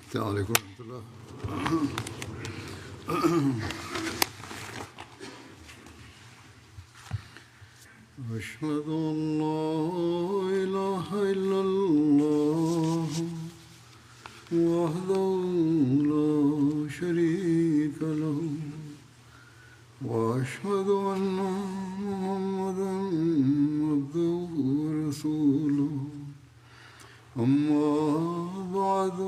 السلام علیکم ورحمۃ اللہ۔ أشهد أن لا إله إلا الله وحده لا شريك له وأشهد أن محمدا عبده ورسوله أما بعد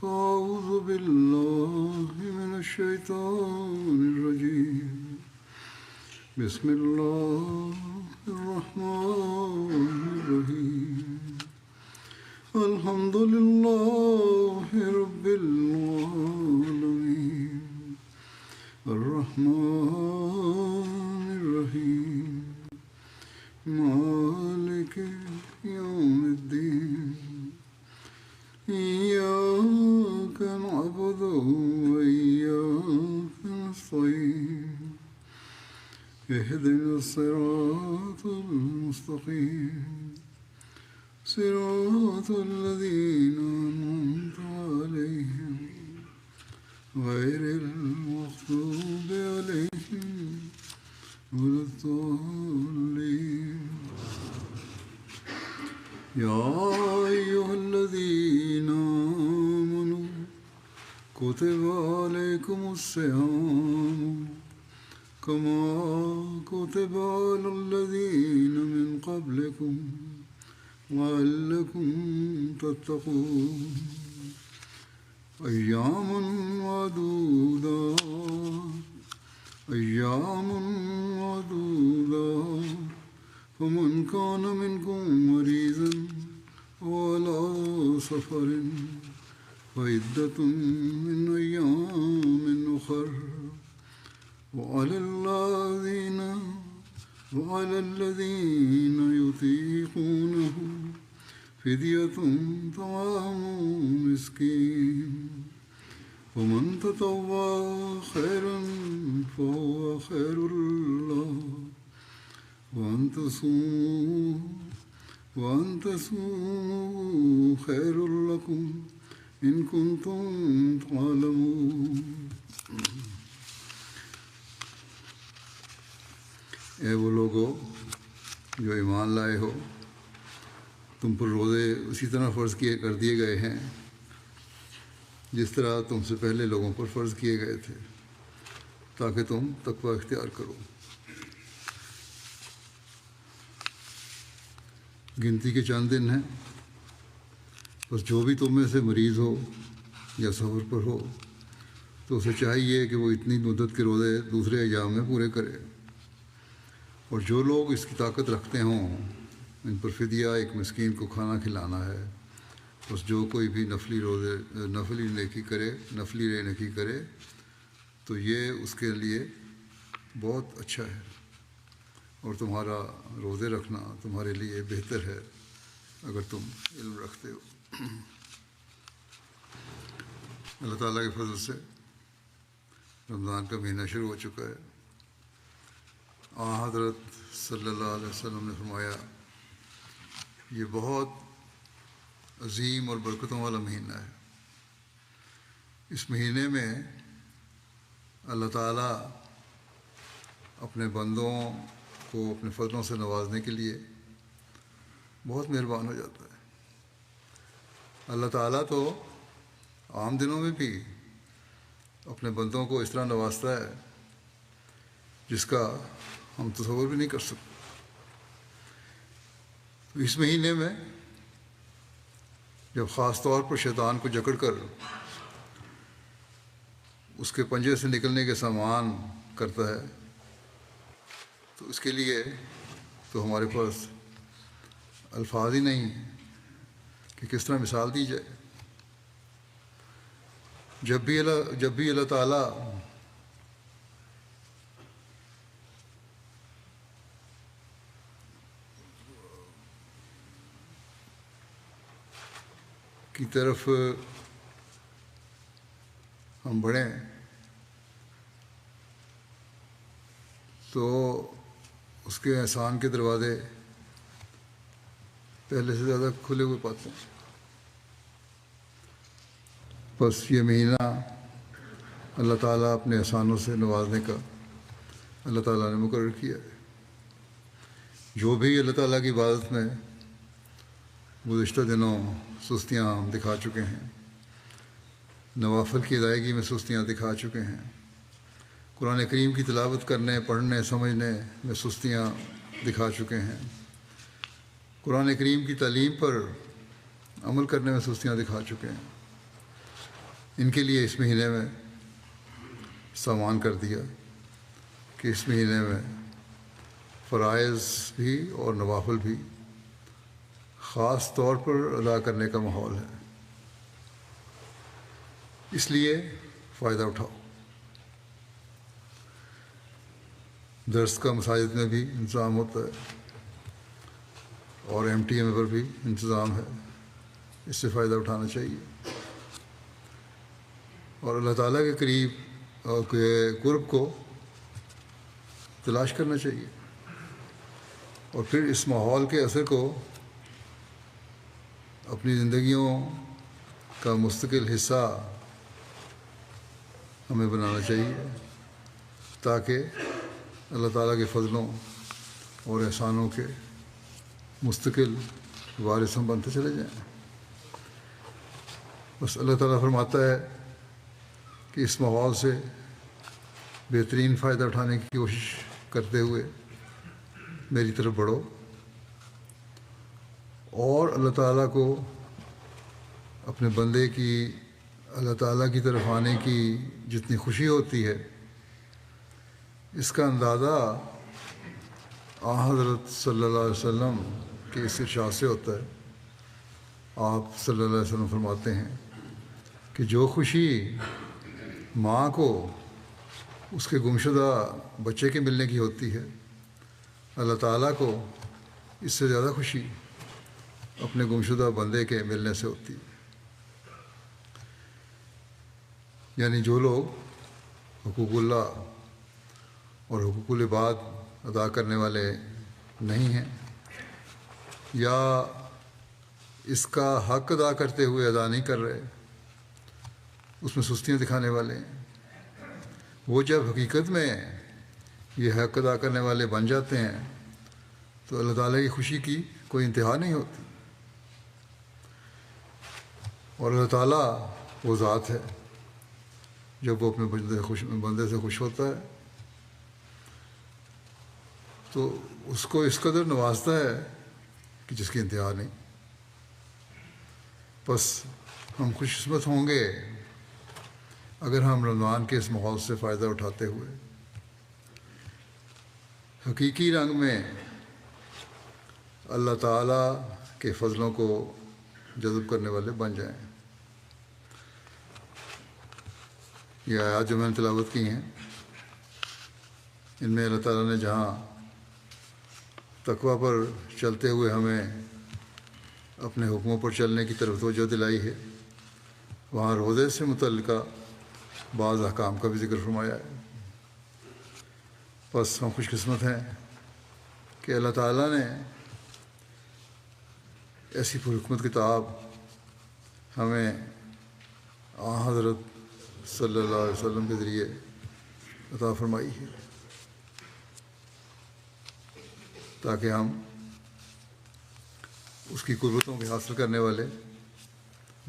فأعوذ بالله من الشيطان الرجيم بسم الله الرحمن الرحيم الحمد لله رب العالمين الرحمن الرحيم مالك يوم الدين إياك نعبد وإياك نستعين اهدنا الصراط المستقيم صراط الذين أنعمت عليهم غير المغضوب عليهم ولا الضالين يا أيها الذين آمنوا كتب عليكم الصيام كما كتب على الذين من قبلكم لعلكم تتقون أياما معدودات فمن كان منكم مريضا وعلى سفر فعدة من أيام أخر وعلى الذين يطيقونه فدية طعام مسكين ومن تطوع خيرا فهو خير له وأن تصوموا خير لكم إن كنتم تعلمون۔ اے وہ لوگو جو ایمان لائے ہو، تم پر روزے اسی طرح فرض کر دیے گئے ہیں جس طرح تم سے پہلے لوگوں پر فرض کیے گئے تھے، تاکہ تم تقوی اختیار کرو۔ گنتی کے چند دن ہیں، بس جو بھی تم میں سے مریض ہو یا سفر پر ہو تو اسے چاہیے کہ وہ اتنی مدت کے روزے دوسرے ایام میں پورے کرے، اور جو لوگ اس کی طاقت رکھتے ہوں ان پر فدیہ ایک مسکین کو کھانا کھلانا ہے۔ بس جو کوئی بھی نفلی نیکی کرے تو یہ اس کے لیے بہت اچھا ہے، اور تمہارا روزے رکھنا تمہارے لیے بہتر ہے اگر تم علم رکھتے ہو۔ اللہ تعالیٰ کے فضل سے رمضان کا مہینہ شروع ہو چکا ہے۔ حضرت صلی اللہ علیہ وسلم نے فرمایا یہ بہت عظیم اور برکتوں والا مہینہ ہے۔ اس مہینے میں اللہ تعالیٰ اپنے بندوں کو اپنے فضلوں سے نوازنے کے لیے بہت مہربان ہو جاتا ہے۔ اللہ تعالیٰ تو عام دنوں میں بھی اپنے بندوں کو اس طرح نوازتا ہے جس کا ہم تصور بھی نہیں کر سکتے۔ تو اس مہینے میں جب خاص طور پر شیطان کو جکڑ کر اس کے پنجے سے نکلنے کے سامان کرتا ہے تو اس کے لیے تو ہمارے پاس الفاظ ہی نہیں کہ کس طرح مثال دی جائے۔ جب بھی اللہ تعالیٰ کی طرف ہم بڑھیں تو اس کے احسان کے دروازے پہلے سے زیادہ کھلے ہوئے پاتے ہیں۔ بس یہ مہینہ اللہ تعالیٰ اپنے احسانوں سے نوازنے کا اللہ تعالیٰ نے مقرر کیا ہے۔ جو بھی اللہ تعالیٰ کی عبادت میں گزشتہ دنوں سستیاں ہم دکھا چکے ہیں، نوافل کی ادائیگی میں سستیاں دکھا چکے ہیں، قرآن کریم کی تلاوت کرنے، پڑھنے، سمجھنے میں سستیاں دکھا چکے ہیں، قرآن کریم کی تعلیم پر عمل کرنے میں سستیاں دکھا چکے ہیں، ان کے لیے اس مہینے میں سامان کر دیا کہ اس مہینے میں فرائض بھی اور نوافل بھی خاص طور پر ادا کرنے کا ماحول ہے۔ اس لیے فائدہ اٹھاؤ۔ درس کا مساجد میں بھی انتظام ہوتا ہے اور MTM پر بھی انتظام ہے، اس سے فائدہ اٹھانا چاہیے اور اللہ تعالیٰ کے قریب اور قرب کو تلاش کرنا چاہیے، اور پھر اس ماحول کے اثر کو اپنی زندگیوں کا مستقل حصہ ہمیں بنانا چاہیے تاکہ اللہ تعالیٰ کے فضلوں اور احسانوں کے مستقل وارث ہم بنتے چلے جائیں۔ بس اللہ تعالیٰ فرماتا ہے کہ اس ماحول سے بہترین فائدہ اٹھانے کی کوشش کرتے ہوئے میری طرف بڑھو، اور اللہ تعالیٰ کو اپنے بندے کی اللہ تعالیٰ کی طرف آنے کی جتنی خوشی ہوتی ہے، اس کا اندازہ حضرت صلی اللہ علیہ وسلم کے اس ارشاد سے ہوتا ہے۔ آپ صلی اللہ علیہ وسلم فرماتے ہیں کہ جو خوشی ماں کو اس کے گمشدہ بچے کے ملنے کی ہوتی ہے، اللہ تعالیٰ کو اس سے زیادہ خوشی اپنے گمشدہ بندے کے ملنے سے ہوتی ہے۔ یعنی جو لوگ حقوق اللہ اور حقوق العباد ادا کرنے والے نہیں ہیں، یا اس کا حق ادا کرتے ہوئے ادا نہیں کر رہے، اس میں سستیاں دکھانے والے ہیں، وہ جب حقیقت میں یہ حق ادا کرنے والے بن جاتے ہیں تو اللہ تعالیٰ کی خوشی کی کوئی انتہا نہیں ہوتی، اور اللہ تعالیٰ وہ ذات ہے جب وہ اپنے بندے سے خوش ہوتا ہے تو اس کو اس قدر نوازتا ہے کہ جس کی انتہا نہیں۔ بس ہم خوش قسمت ہوں گے اگر ہم رمضان کے اس ماحول سے فائدہ اٹھاتے ہوئے حقیقی رنگ میں اللہ تعالیٰ کے فضلوں کو جذب کرنے والے بن جائیں۔ یہ آیات جو میں نے تلاوت کی ہیں، ان میں اللہ تعالیٰ نے جہاں تقویٰ پر چلتے ہوئے ہمیں اپنے حکموں پر چلنے کی طرف توجہ دلائی ہے، وہاں روزے سے متعلقہ بعض احکام کا بھی ذکر فرمایا ہے۔ بس ہم خوش قسمت ہیں کہ اللہ تعالیٰ نے ایسی پرحکمت کتاب ہمیں حضرت صلی اللہ علیہ وسلم کے ذریعے عطا فرمائی ہے تاکہ ہم اس کی قربتوں کو حاصل کرنے والے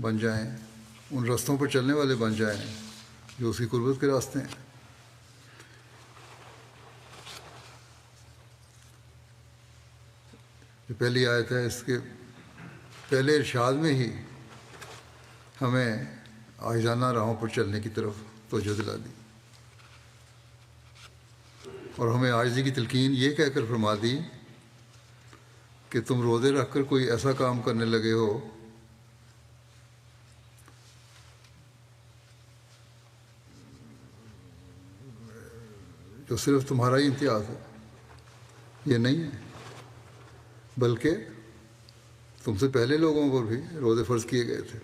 بن جائیں، ان رستوں پر چلنے والے بن جائیں جو اس کی قربت کے راستے ہیں۔ جو پہلی آیت ہے، اس کے پہلے ارشاد میں ہی ہمیں عاجزانہ راہوں پر چلنے کی طرف توجہ دلا دی، اور ہمیں عاجزی کی تلقین یہ کہہ کر فرما دی کہ تم روزے رکھ کر کوئی ایسا کام کرنے لگے ہو جو صرف تمہارا ہی امتیاز ہے، یہ نہیں ہے، بلکہ تم سے پہلے لوگوں پر بھی روزے فرض کیے گئے تھے۔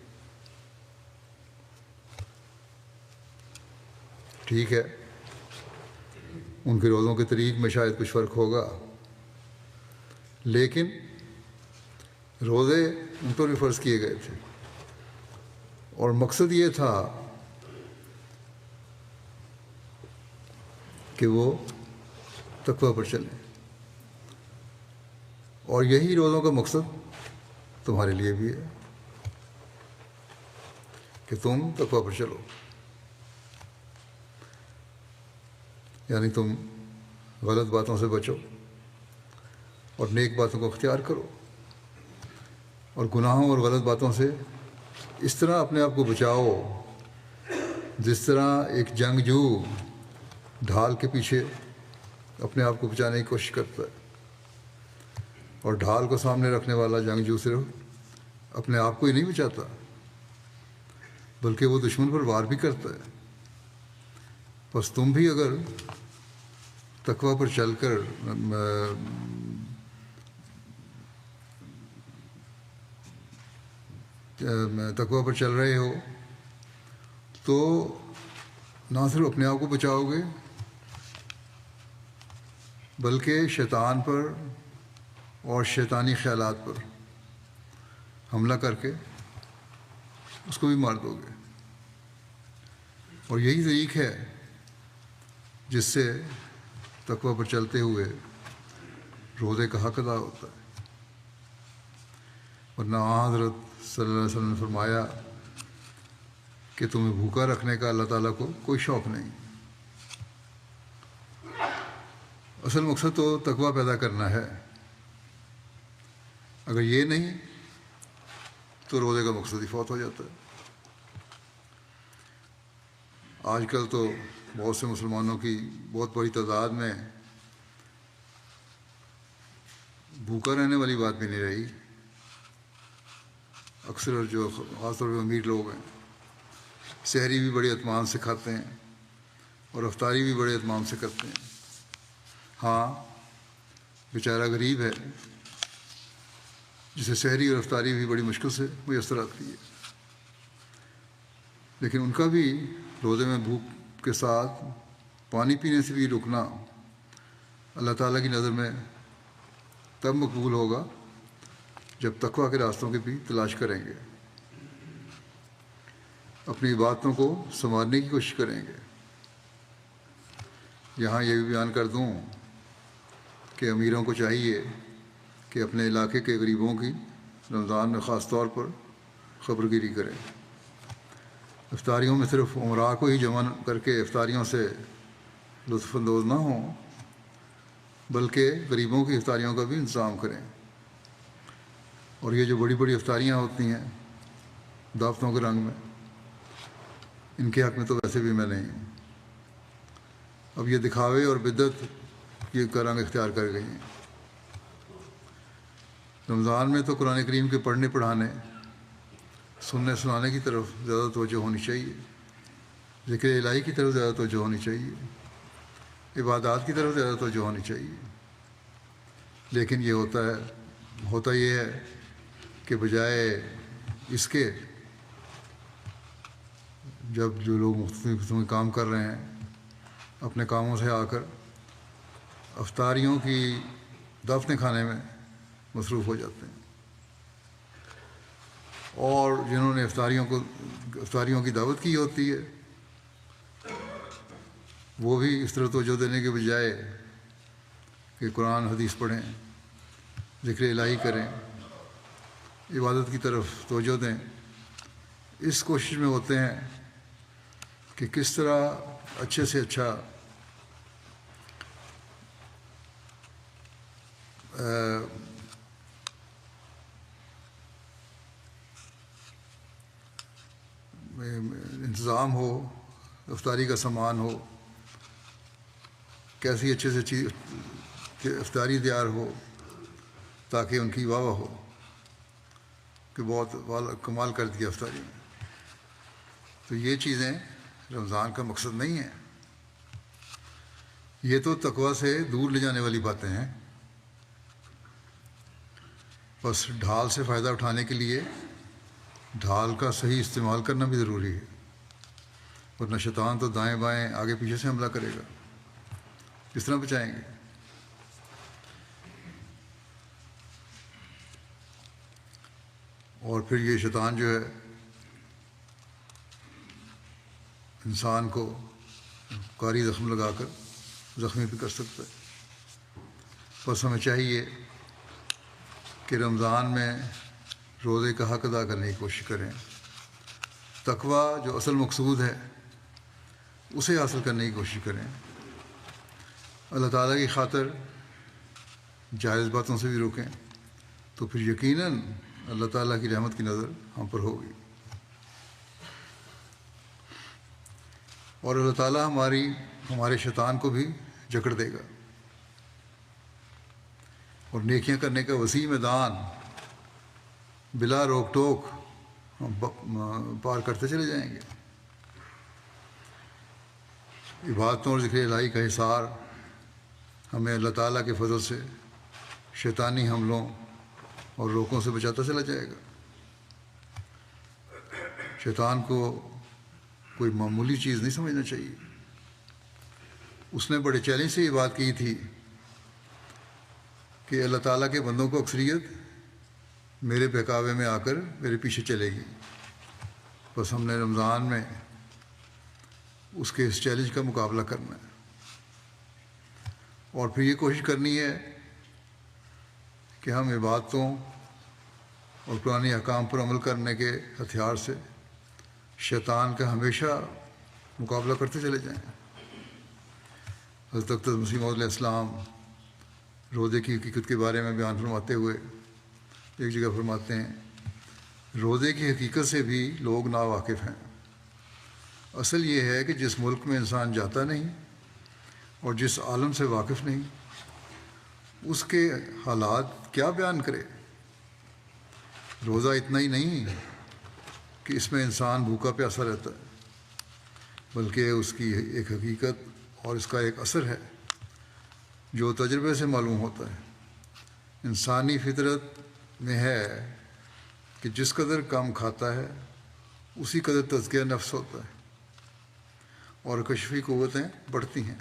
ٹھیک ہے، ان کے روزوں کے طریق میں شاید کچھ فرق ہوگا، لیکن روزے ان پر بھی فرض کیے گئے تھے، اور مقصد یہ تھا کہ وہ تقوی پر چلیں، اور یہی روزوں کا مقصد تمہارے لیے بھی ہے کہ تم تقوی پر چلو، یعنی تم غلط باتوں سے بچو اور نیک باتوں کو اختیار کرو، اور گناہوں اور غلط باتوں سے اس طرح اپنے آپ کو بچاؤ جس طرح ایک جنگجو ڈھال کے پیچھے اپنے آپ کو بچانے کی کوشش کرتا ہے، اور ڈھال کو سامنے رکھنے والا جنگجو صرف اپنے آپ کو ہی نہیں بچاتا بلکہ وہ دشمن پر وار بھی کرتا ہے۔ بس تم بھی اگر تقوی پر چل کر تقوی پر چل رہے ہو تو نہ صرف اپنے آپ کو بچاؤ گے بلکہ شیطان پر اور شیطانی خیالات پر حملہ کر کے اس کو بھی مار دو گے، اور یہی طریق ہے جس سے تقوی پر چلتے ہوئے روزے کا حق ادا ہوتا ہے۔ ورنہ حضرت صلی اللہ علیہ وسلم نے فرمایا کہ تمہیں بھوکا رکھنے کا اللہ تعالیٰ کو کوئی شوق نہیں، اصل مقصد تو تقوی پیدا کرنا ہے، اگر یہ نہیں تو روزے کا مقصد ہی فوت ہو جاتا ہے۔ آج کل تو بہت سے مسلمانوں کی بہت بڑی تعداد میں بھوکا رہنے والی بات بھی نہیں رہی، اکثر جو خاص طور پہ امیر لوگ ہیں سحری بھی بڑے اطمینان سے کھاتے ہیں اور افطاری بھی بڑے اطمینان سے کرتے ہیں۔ ہاں بیچارہ غریب ہے جسے سحری اور افطاری بھی بڑی مشکل سے میسر آتی ہے، لیکن ان کا بھی روزے میں بھوک کے ساتھ پانی پینے سے بھی رکنا اللہ تعالیٰ کی نظر میں تب مقبول ہوگا جب تقوی کے راستوں کی بھی تلاش کریں گے، اپنی عبادتوں کو سنوارنے کی کوشش کریں گے۔ یہاں یہ بھی بیان کر دوں کہ امیروں کو چاہیے کہ اپنے علاقے کے غریبوں کی رمضان میں خاص طور پر خبر گیری کریں، افطاریوں میں صرف امراء کو ہی جمع کر کے افطاریوں سے لطف اندوز نہ ہوں بلکہ غریبوں کی افطاریوں کا بھی انتظام کریں، اور یہ جو بڑی بڑی افطاریاں ہوتی ہیں دعوتوں کے رنگ میں، ان کے حق میں تو ویسے بھی میں نہیں ہوں، اب یہ دکھاوے اور بدعت یہ کا رنگ اختیار کر گئی ہیں۔ رمضان میں تو قرآن کریم کے پڑھنے پڑھانے سننے سنانے کی طرف زیادہ توجہ ہونی چاہیے، ذکر الہی کی طرف زیادہ توجہ ہونی چاہیے، عبادات کی طرف زیادہ توجہ ہونی چاہیے، لیکن یہ ہوتا یہ ہے کہ بجائے اس کے جب جو لوگ مختلف قسم کے کام کر رہے ہیں اپنے کاموں سے آ کر افطاریوں کی دعوتیں کھانے میں مصروف ہو جاتے ہیں، اور جنہوں نے افطاریوں کی دعوت کی ہوتی ہے وہ بھی اس طرح توجہ دینے کے بجائے کہ قرآن حدیث پڑھیں، ذکر الہی کریں، عبادت کی طرف توجہ دیں، اس کوشش میں ہوتے ہیں کہ کس طرح اچھے سے اچھا انتظام ہو، افطاری کا سامان ہو، کیسی اچھے سے چیز افطاری تیار ہو تاکہ ان کی واہ واہ ہو کہ بہت کمال کر دیا افطاری میں۔ تو یہ چیزیں رمضان کا مقصد نہیں ہے، یہ تو تقوی سے دور لے جانے والی باتیں ہیں۔ بس ڈھال سے فائدہ اٹھانے کے لیے ڈھال کا صحیح استعمال کرنا بھی ضروری ہے، ورنہ شیطان تو دائیں بائیں آگے پیچھے سے حملہ کرے گا، کس طرح بچائیں گے؟ اور پھر یہ شیطان جو ہے انسان کو کاری زخم لگا کر زخمی بھی کر سکتا ہے۔ بس ہمیں چاہیے کہ رمضان میں روزے کا حق ادا کرنے کی کوشش کریں، تقویٰ جو اصل مقصود ہے اسے حاصل کرنے کی کوشش کریں، اللہ تعالیٰ کی خاطر جائز باتوں سے بھی روکیں، تو پھر یقیناً اللہ تعالیٰ کی رحمت کی نظر ہم پر ہوگی، اور اللہ تعالیٰ ہمارے شیطان کو بھی جکڑ دے گا، اور نیکیاں کرنے کا وسیع میدان بلا روک ٹوک ہم پار کرتے چلے جائیں گے۔ عبادتوں اور ذکر الہی کا حصار ہمیں اللہ تعالیٰ کے فضل سے شیطانی حملوں اور روکوں سے بچاتا چلا جائے گا۔ شیطان کو کوئی معمولی چیز نہیں سمجھنا چاہیے۔ اس نے بڑے چیلنج سے یہ بات کی تھی کہ اللہ تعالیٰ کے بندوں کو اکثریت میرے بہکاوے میں آ کر میرے پیچھے چلے گی۔ بس ہم نے رمضان میں اس کے اس چیلنج کا مقابلہ کرنا ہے، اور پھر یہ کوشش کرنی ہے کہ ہم عبادتوں اور قرآنی احکام پر عمل کرنے کے ہتھیار سے شیطان کا ہمیشہ مقابلہ کرتے چلے جائیں۔ حضرت اقدس مسیح موعود علیہ السلام روزے کی حقیقت کے بارے میں بیان فرماتے ہوئے ایک جگہ فرماتے ہیں، روزے کی حقیقت سے بھی لوگ ناواقف ہیں۔ اصل یہ ہے کہ جس ملک میں انسان جاتا نہیں اور جس عالم سے واقف نہیں، اس کے حالات کیا بیان کرے۔ روزہ اتنا ہی نہیں کہ اس میں انسان بھوکا پیاسا رہتا ہے، بلکہ اس کی ایک حقیقت اور اس کا ایک اثر ہے جو تجربے سے معلوم ہوتا ہے۔ انسانی فطرت میں ہے کہ جس قدر کم کھاتا ہے اسی قدر تزکیہ نفس ہوتا ہے اور کشفی قوتیں بڑھتی ہیں،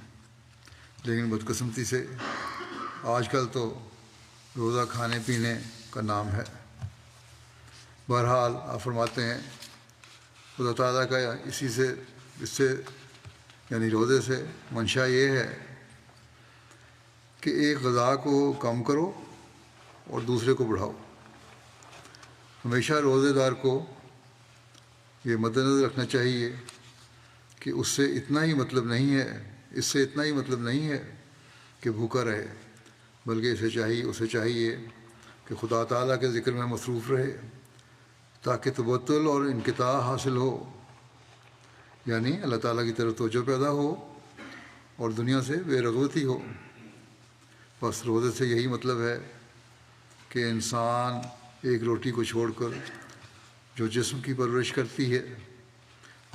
لیکن بدقسمتی سے آج کل تو روزہ کھانے پینے کا نام ہے۔ بہرحال آپ فرماتے ہیں خدا تعالیٰ کا اس سے یعنی روزے سے منشا یہ ہے کہ ایک غذا کو کم کرو اور دوسرے کو بڑھاؤ۔ ہمیشہ روزے دار کو یہ مد نظر رکھنا چاہیے کہ اس سے اتنا ہی مطلب نہیں ہے کہ بھوکا رہے، بلکہ اسے چاہیے کہ خدا تعالیٰ کے ذکر میں مصروف رہے تاکہ تبتل اور انقطاع حاصل ہو، یعنی اللہ تعالیٰ کی طرف توجہ پیدا ہو اور دنیا سے بے رغبتی ہو۔ بس روزے سے یہی مطلب ہے کہ انسان ایک روٹی کو چھوڑ کر جو جسم کی پرورش کرتی ہے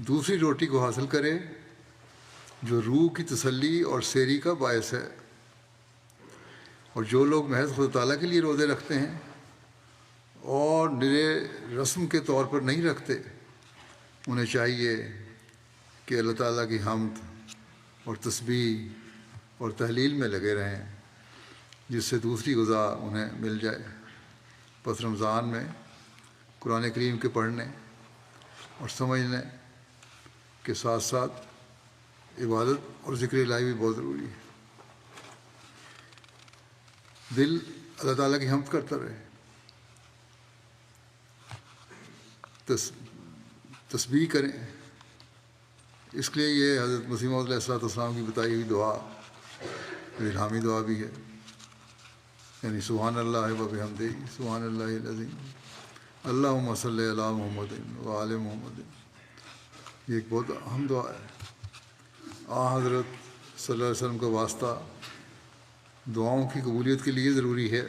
دوسری روٹی کو حاصل کرے جو روح کی تسلی اور سیری کا باعث ہے۔ اور جو لوگ محض خدا تعالیٰ کے لیے روزے رکھتے ہیں اور نرے رسم کے طور پر نہیں رکھتے، انہیں چاہیے کہ اللہ تعالیٰ کی حمد اور تسبیح اور تحلیل میں لگے رہیں، جس سے دوسری غذا انہیں مل جائے۔ پس رمضان میں قرآن کریم کے پڑھنے اور سمجھنے کے ساتھ ساتھ عبادت اور ذکر الہی بھی بہت ضروری ہے۔ دل اللہ تعالیٰ کی حمد کرتا رہے، تسبیح کریں۔ اس لیے یہ حضرت مسیح موعود علیہ السلام کی بتائی ہوئی دعا الہامی دعا بھی ہے، یعنی سبحان اللہ و بحمدہ سبحان اللہ العظیم اللہم صلی علی محمد و آل محمد۔ یہ ایک بہت اہم دعا ہے۔ حضرت صلی اللہ علیہ وسلم کا واسطہ دعاؤں کی قبولیت کے لیے ضروری ہے،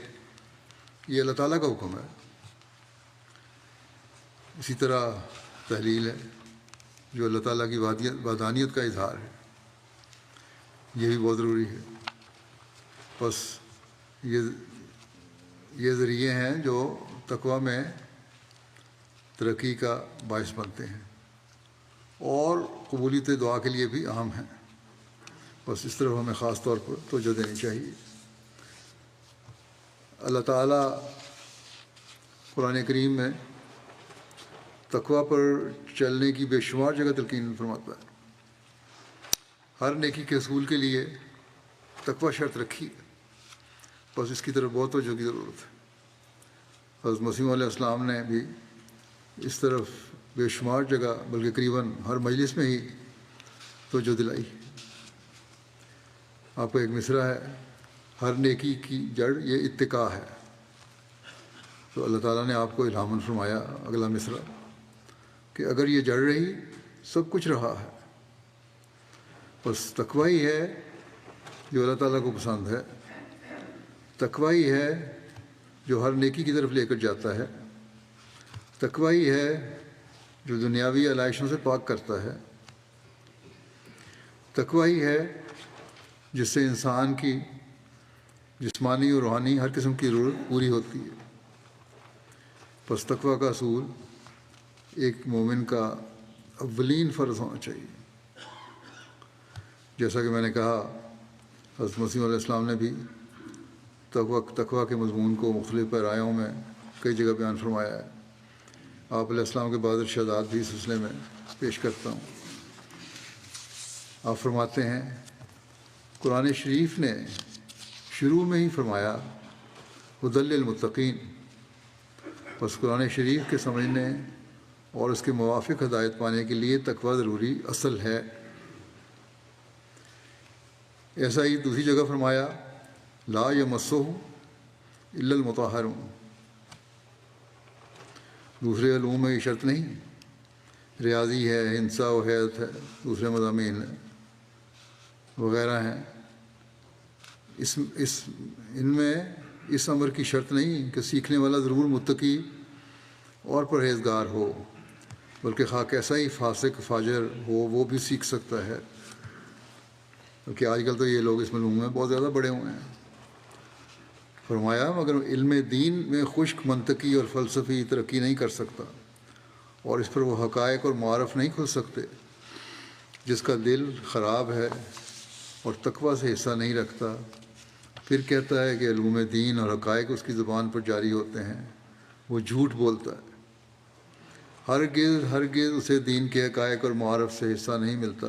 یہ اللہ تعالیٰ کا حکم ہے۔ اسی طرح تحلیل ہے جو اللہ تعالیٰ کی وحدانیت کا اظہار ہے، یہ بھی بہت ضروری ہے۔ بس یہ ذریعے ہیں جو تقویٰ میں ترقی کا باعث بنتے ہیں اور قبولیت دعا کے لیے بھی اہم ہیں۔ بس اس طرف ہمیں خاص طور پر توجہ دینی چاہیے۔ اللہ تعالیٰ قرآن کریم میں تقویٰ پر چلنے کی بے شمار جگہ تلقین فرماتا ہے۔ ہر نیکی کے حصول کے لیے تقوی شرط رکھی ہے، بس اس کی طرف بہت توجہ کی ضرورت ہے۔ حضرت مسیح علیہ السلام نے بھی اس طرف بے شمار جگہ، بلکہ قریباً ہر مجلس میں ہی توجہ دلائی۔ آپ کا ایک مصرع ہے، ہر نیکی کی جڑ یہ اتقاء ہے۔ تو اللہ تعالیٰ نے آپ کو الہاماً فرمایا اگلا مصرع کہ اگر یہ جڑ رہی سب کچھ رہا ہے۔ بس تقوی ہی ہے جو اللہ تعالیٰ کو پسند ہے، تقوی ہی ہے جو ہر نیکی کی طرف لے کر جاتا ہے، تقوی ہی ہے جو دنیاوی علائشوں سے پاک کرتا ہے، تقوی ہی ہے جس سے انسان کی جسمانی اور روحانی ہر قسم کی ضرورت پوری ہوتی ہے۔ پس تقوی کا اصول ایک مومن کا اولین فرض ہونا چاہیے۔ جیسا کہ میں نے کہا، حضرت مسیح علیہ السلام نے بھی تقوی کے مضمون کو مختلف پیرایوں میں کئی جگہ بیان فرمایا ہے۔ آپ علیہ السلام کے بعض ارشادات بھی اس سلسلے میں پیش کرتا ہوں۔ آپ فرماتے ہیں، قرآن شریف نے شروع میں ہی فرمایا ھدی للمتقین، بس قرآن شریف کے سمجھنے اور اس کے موافق ہدایت پانے کے لیے تقوی ضروری اصل ہے۔ ایسا ہی دوسری جگہ فرمایا لا یمسہ الا المطہرون۔ دوسرے علوم میں یہ شرط نہیں، ریاضی ہے، ہندسہ و حیات ہے، دوسرے مضامین ہیں وغیرہ ہیں، ان میں اس امر کی شرط نہیں کہ سیکھنے والا ضرور متقی اور پرہیزگار ہو، بلکہ خواہ کیسا ہی فاسق فاجر ہو وہ بھی سیکھ سکتا ہے، کیونکہ آج کل تو یہ لوگ اس علوم میں بہت زیادہ بڑے ہوئے ہیں۔ فرمایا مگر علم دین میں خشک منطقی اور فلسفی ترقی نہیں کر سکتا، اور اس پر وہ حقائق اور معارف نہیں کھل سکتے جس کا دل خراب ہے اور تقوی سے حصہ نہیں رکھتا، پھر کہتا ہے کہ علوم دین اور حقائق اس کی زبان پر جاری ہوتے ہیں، وہ جھوٹ بولتا ہے۔ ہرگز اسے دین کے حقائق اور معارف سے حصہ نہیں ملتا،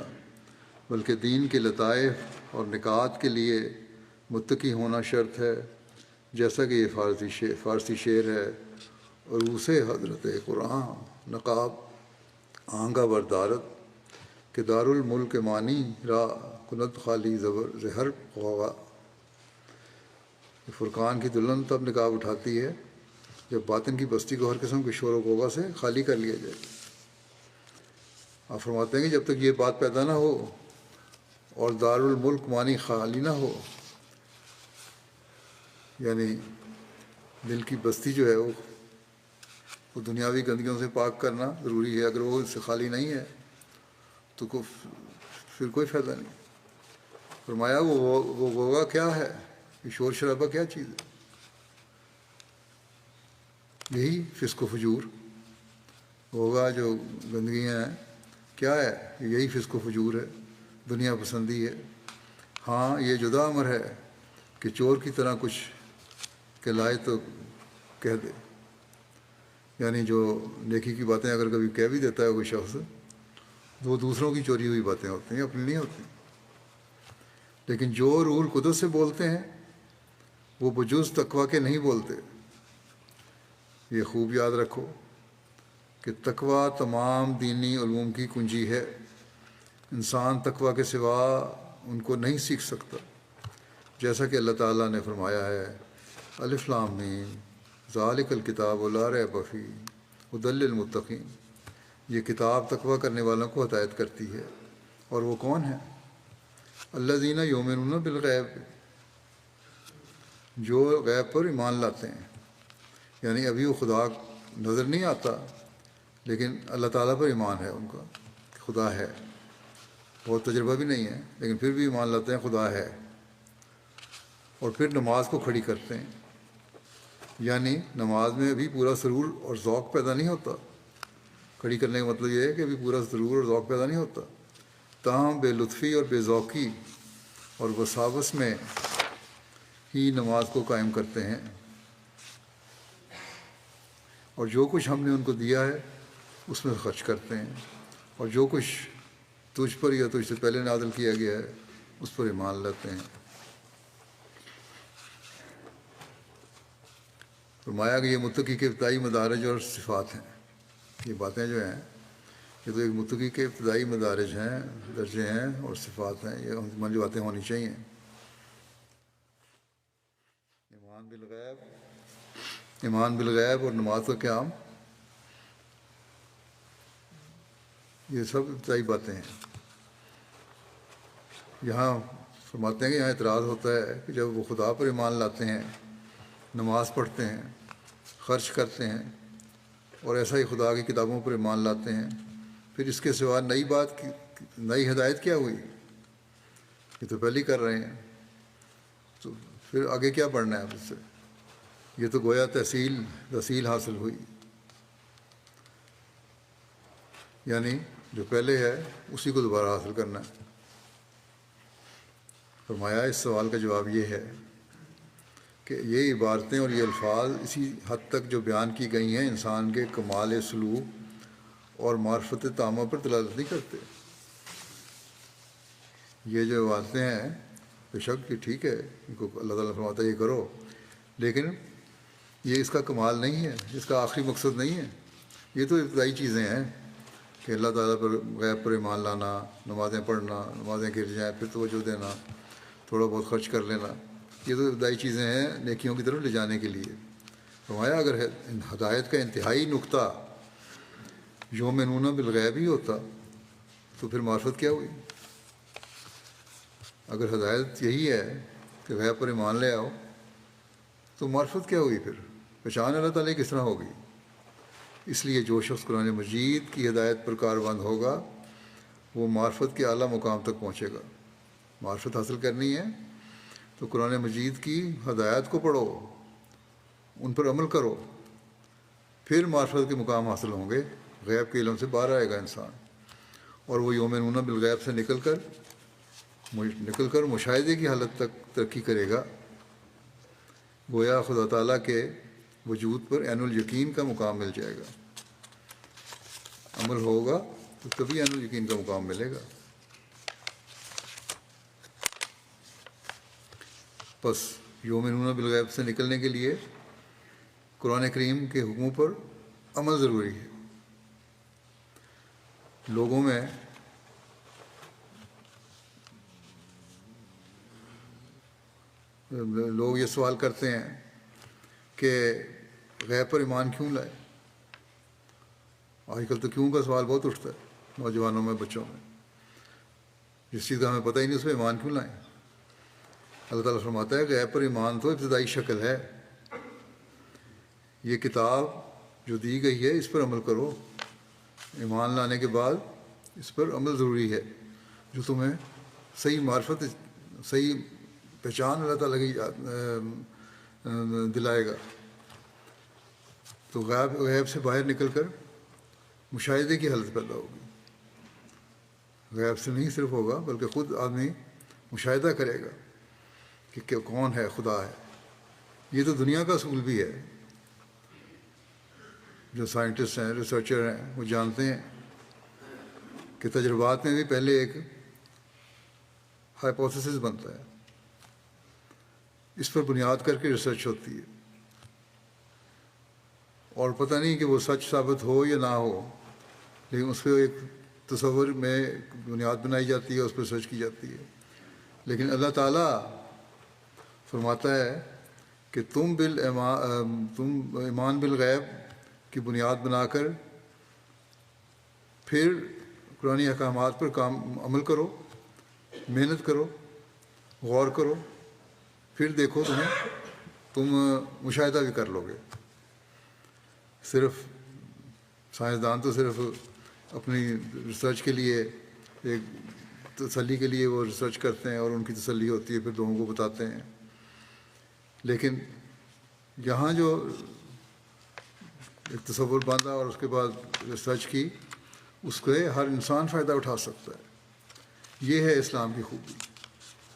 بلکہ دین کے لطائف اور نکات کے لیے متقی ہونا شرط ہے، جیسا کہ یہ فارسی شعر ہے، اور اسے حضرت قرآن نقاب آنگا بردارت کہ دار الملک مانی را کند خالی زہر غوغا۔ فرقان کی دلہن تب نقاب اٹھاتی ہے جب باطن کی بستی کو ہر قسم کے شور و غوغا سے خالی کر لیا جائے۔ آپ فرماتے ہیں کہ جب تک یہ بات پیدا نہ ہو اور دار الملک مانی خالی نہ ہو، یعنی دل کی بستی جو ہے وہ دنیاوی گندگیوں سے پاک کرنا ضروری ہے، اگر وہ اس سے خالی نہیں ہے تو پھر کوئی فائدہ نہیں۔ فرمایا وہ غوغا کیا ہے، یہ شور شرابہ کیا چیز ہے؟ یہی فسق و فجور، غوغا جو گندگیاں ہیں کیا ہے، یہی فسق و فجور ہے، دنیا پسندی ہے۔ ہاں یہ جدا امر ہے کہ چور کی طرح کچھ کہلائے تو کہہ دے، یعنی جو نیکی کی باتیں اگر کبھی کہہ بھی دیتا ہے کوئی شخص تو وہ دوسروں کی چوری ہوئی باتیں ہوتی ہیں، اپنی نہیں ہوتی۔ لیکن جو روح القدس سے بولتے ہیں وہ بجز تقوی کے نہیں بولتے۔ یہ خوب یاد رکھو کہ تقوی تمام دینی علوم کی کنجی ہے، انسان تقوی کے سوا ان کو نہیں سیکھ سکتا، جیسا کہ اللہ تعالیٰ نے فرمایا ہے الف لام میم ذالک الکتاب لا ریب فیہ ھدی للمتقین۔ یہ کتاب تقوی کرنے والوں کو ہدایت کرتی ہے، اور وہ کون ہیں؟ الذین یؤمنون بالغیب، جو غیب پر ایمان لاتے ہیں، یعنی ابھی وہ خدا نظر نہیں آتا لیکن اللہ تعالیٰ پر ایمان ہے ان کا، خدا ہے، بہت تجربہ بھی نہیں ہے لیکن پھر بھی ایمان لاتے ہیں خدا ہے، اور پھر نماز کو کھڑی کرتے ہیں۔ یعنی نماز میں ابھی پورا سرور اور ذوق پیدا نہیں ہوتا، کھڑی کرنے کا مطلب یہ ہے کہ ابھی پورا سرور اور ذوق پیدا نہیں ہوتا، تاہم بے لطفی اور بے ذوقی اور وساوس میں ہی نماز کو قائم کرتے ہیں، اور جو کچھ ہم نے ان کو دیا ہے اس میں خرچ کرتے ہیں، اور جو کچھ تجھ پر یا تجھ سے پہلے نازل کیا گیا ہے اس پر ایمان لاتے ہیں۔ فرمایا کہ یہ متقی کے ابتدائی مدارج اور صفات ہیں۔ یہ باتیں جو ہیں یہ تو ایک متقی کے ابتدائی مدارج ہیں، درجے ہیں اور صفات ہیں، یہ ہماری باتیں ہونی چاہیے۔ ایمان بالغیب اور نماز کا قیام، یہ سب ابتدائی باتیں ہیں۔ یہاں فرماتے ہیں کہ یہاں اعتراض ہوتا ہے کہ جب وہ خدا پر ایمان لاتے ہیں، نماز پڑھتے ہیں، خرچ کرتے ہیں اور ایسا ہی خدا کی کتابوں پر ایمان لاتے ہیں، پھر اس کے سوا نئی ہدایت کیا ہوئی؟ یہ تو پہلے ہی کر رہے ہیں، تو پھر آگے کیا پڑھنا ہے اس سے؟ یہ تو گویا تحصیل حاصل ہوئی، یعنی جو پہلے ہے اسی کو دوبارہ حاصل کرنا ہے۔ فرمایا اس سوال کا جواب یہ ہے کہ یہ عبارتیں اور یہ الفاظ اسی حد تک جو بیان کی گئی ہیں انسان کے کمال سلوک اور معرفت تامہ پر دلالت نہیں کرتے۔ یہ جو عبارتیں ہیں بے شک یہ ٹھیک ہے، ان کو اللہ تعالیٰ فرماتا ہے یہ کرو، لیکن یہ اس کا کمال نہیں ہے، اس کا آخری مقصد نہیں ہے۔ یہ تو ابتدائی چیزیں ہیں کہ اللہ تعالیٰ پر غیب پر ایمان لانا، نمازیں پڑھنا، نمازیں گر جائیں پھر توجہ دینا، تھوڑا بہت خرچ کر لینا، یہ تو ابتدائی چیزیں ہیں نیکیوں کی طرف لے جانے کے لیے۔ فرمایا اگر ہدایت کا انتہائی نقطہ یؤمنون بالغیب ہی ہوتا تو پھر معرفت کیا ہوئی؟ اگر ہدایت یہی ہے کہ غیب پر ایمان لے آؤ تو معرفت کیا ہوئی؟ پھر پہچان اللہ تعالیٰ کس طرح ہوگی؟ اس لیے جو شخص قرآن مجید کی ہدایت پر کاربند ہوگا وہ معرفت کے اعلیٰ مقام تک پہنچے گا۔ معرفت حاصل کرنی ہے تو قرآن مجید کی ہدایات کو پڑھو، ان پر عمل کرو، پھر معرفت کے مقام حاصل ہوں گے، غیب کے علم سے باہر آئے گا انسان، اور وہ یؤمنون بالغیب سے نکل کر مشاہدے کی حالت تک ترقی کرے گا۔ گویا خدا تعالیٰ کے وجود پر عین الیقین کا مقام مل جائے گا۔ عمل ہوگا تو تبھی عین الیقین کا مقام ملے گا۔ بس یؤمنون بالغیب سے نکلنے کے لیے قرآن کریم کے حکموں پر عمل ضروری ہے۔ لوگوں میں لوگ یہ سوال کرتے ہیں کہ غیب پر ایمان کیوں لائے؟ آج کل تو کیوں کا سوال بہت اٹھتا ہے نوجوانوں میں، بچوں میں، جس چیز کا ہمیں پتہ ہی نہیں اس میں ایمان کیوں لائیں۔ اللہ تعالیٰ فرماتا ہے کہ غیب پر ایمان تو ابتدائی شکل ہے، یہ کتاب جو دی گئی ہے اس پر عمل کرو، ایمان لانے کے بعد اس پر عمل ضروری ہے جو تمہیں صحیح معرفت، صحیح پہچان اللہ تعالیٰ کی دلائے گا۔ تو غیب سے باہر نکل کر مشاہدے کی حالت پیدا ہوگی۔ غیب سے نہیں صرف ہوگا بلکہ خود آدمی مشاہدہ کرے گا کہ کون ہے، خدا ہے۔ یہ تو دنیا کا اصول بھی ہے، جو سائنٹسٹ ہیں، ریسرچر ہیں، وہ جانتے ہیں کہ تجربات میں بھی پہلے ایک ہائپوتھیسس بنتا ہے، اس پر بنیاد کر کے ریسرچ ہوتی ہے، اور پتہ نہیں کہ وہ سچ ثابت ہو یا نہ ہو، لیکن اس پہ ایک تصور میں بنیاد بنائی جاتی ہے، اس پہ ریسرچ کی جاتی ہے۔ لیکن اللہ تعالیٰ فرماتا ہے کہ تم ایمان بالغیب کی بنیاد بنا کر پھر قرآن احکامات پر عمل کرو، محنت کرو، غور کرو، پھر دیکھو تم مشاہدہ بھی کر لو گے۔ صرف سائنسدان تو صرف اپنی ریسرچ کے لیے، ایک تسلی کے لیے وہ ریسرچ کرتے ہیں اور ان کی تسلی ہوتی ہے، پھر لوگوں کو بتاتے ہیں، لیکن یہاں جو ایک تصور باندھا اور اس کے بعد ریسرچ کی، اس سے ہر انسان فائدہ اٹھا سکتا ہے۔ یہ ہے اسلام کی خوبی،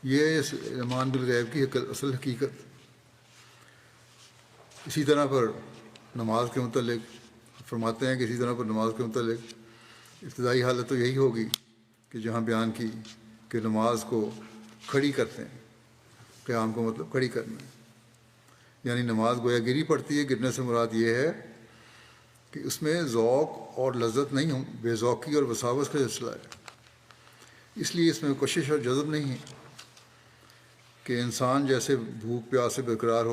یہ ہے ایمان بالغیب کی اصل حقیقت۔ اسی طرح پر نماز کے متعلق فرماتے ہیں کہ اسی طرح پر نماز کے متعلق ابتدائی حالت تو یہی ہوگی کہ جہاں بیان کی کہ نماز کو کھڑی کرتے ہیں. قیام کو مطلب کھڑی کرنا ہے، یعنی نماز گویا گری پڑتی ہے. گرنے سے مراد یہ ہے کہ اس میں ذوق اور لذت نہیں ہوں، بے ذوقی اور وساوس کا سلسلہ ہے. اس لیے اس میں کشش اور جذب نہیں ہے کہ انسان جیسے بھوک پیاس سے بے قرار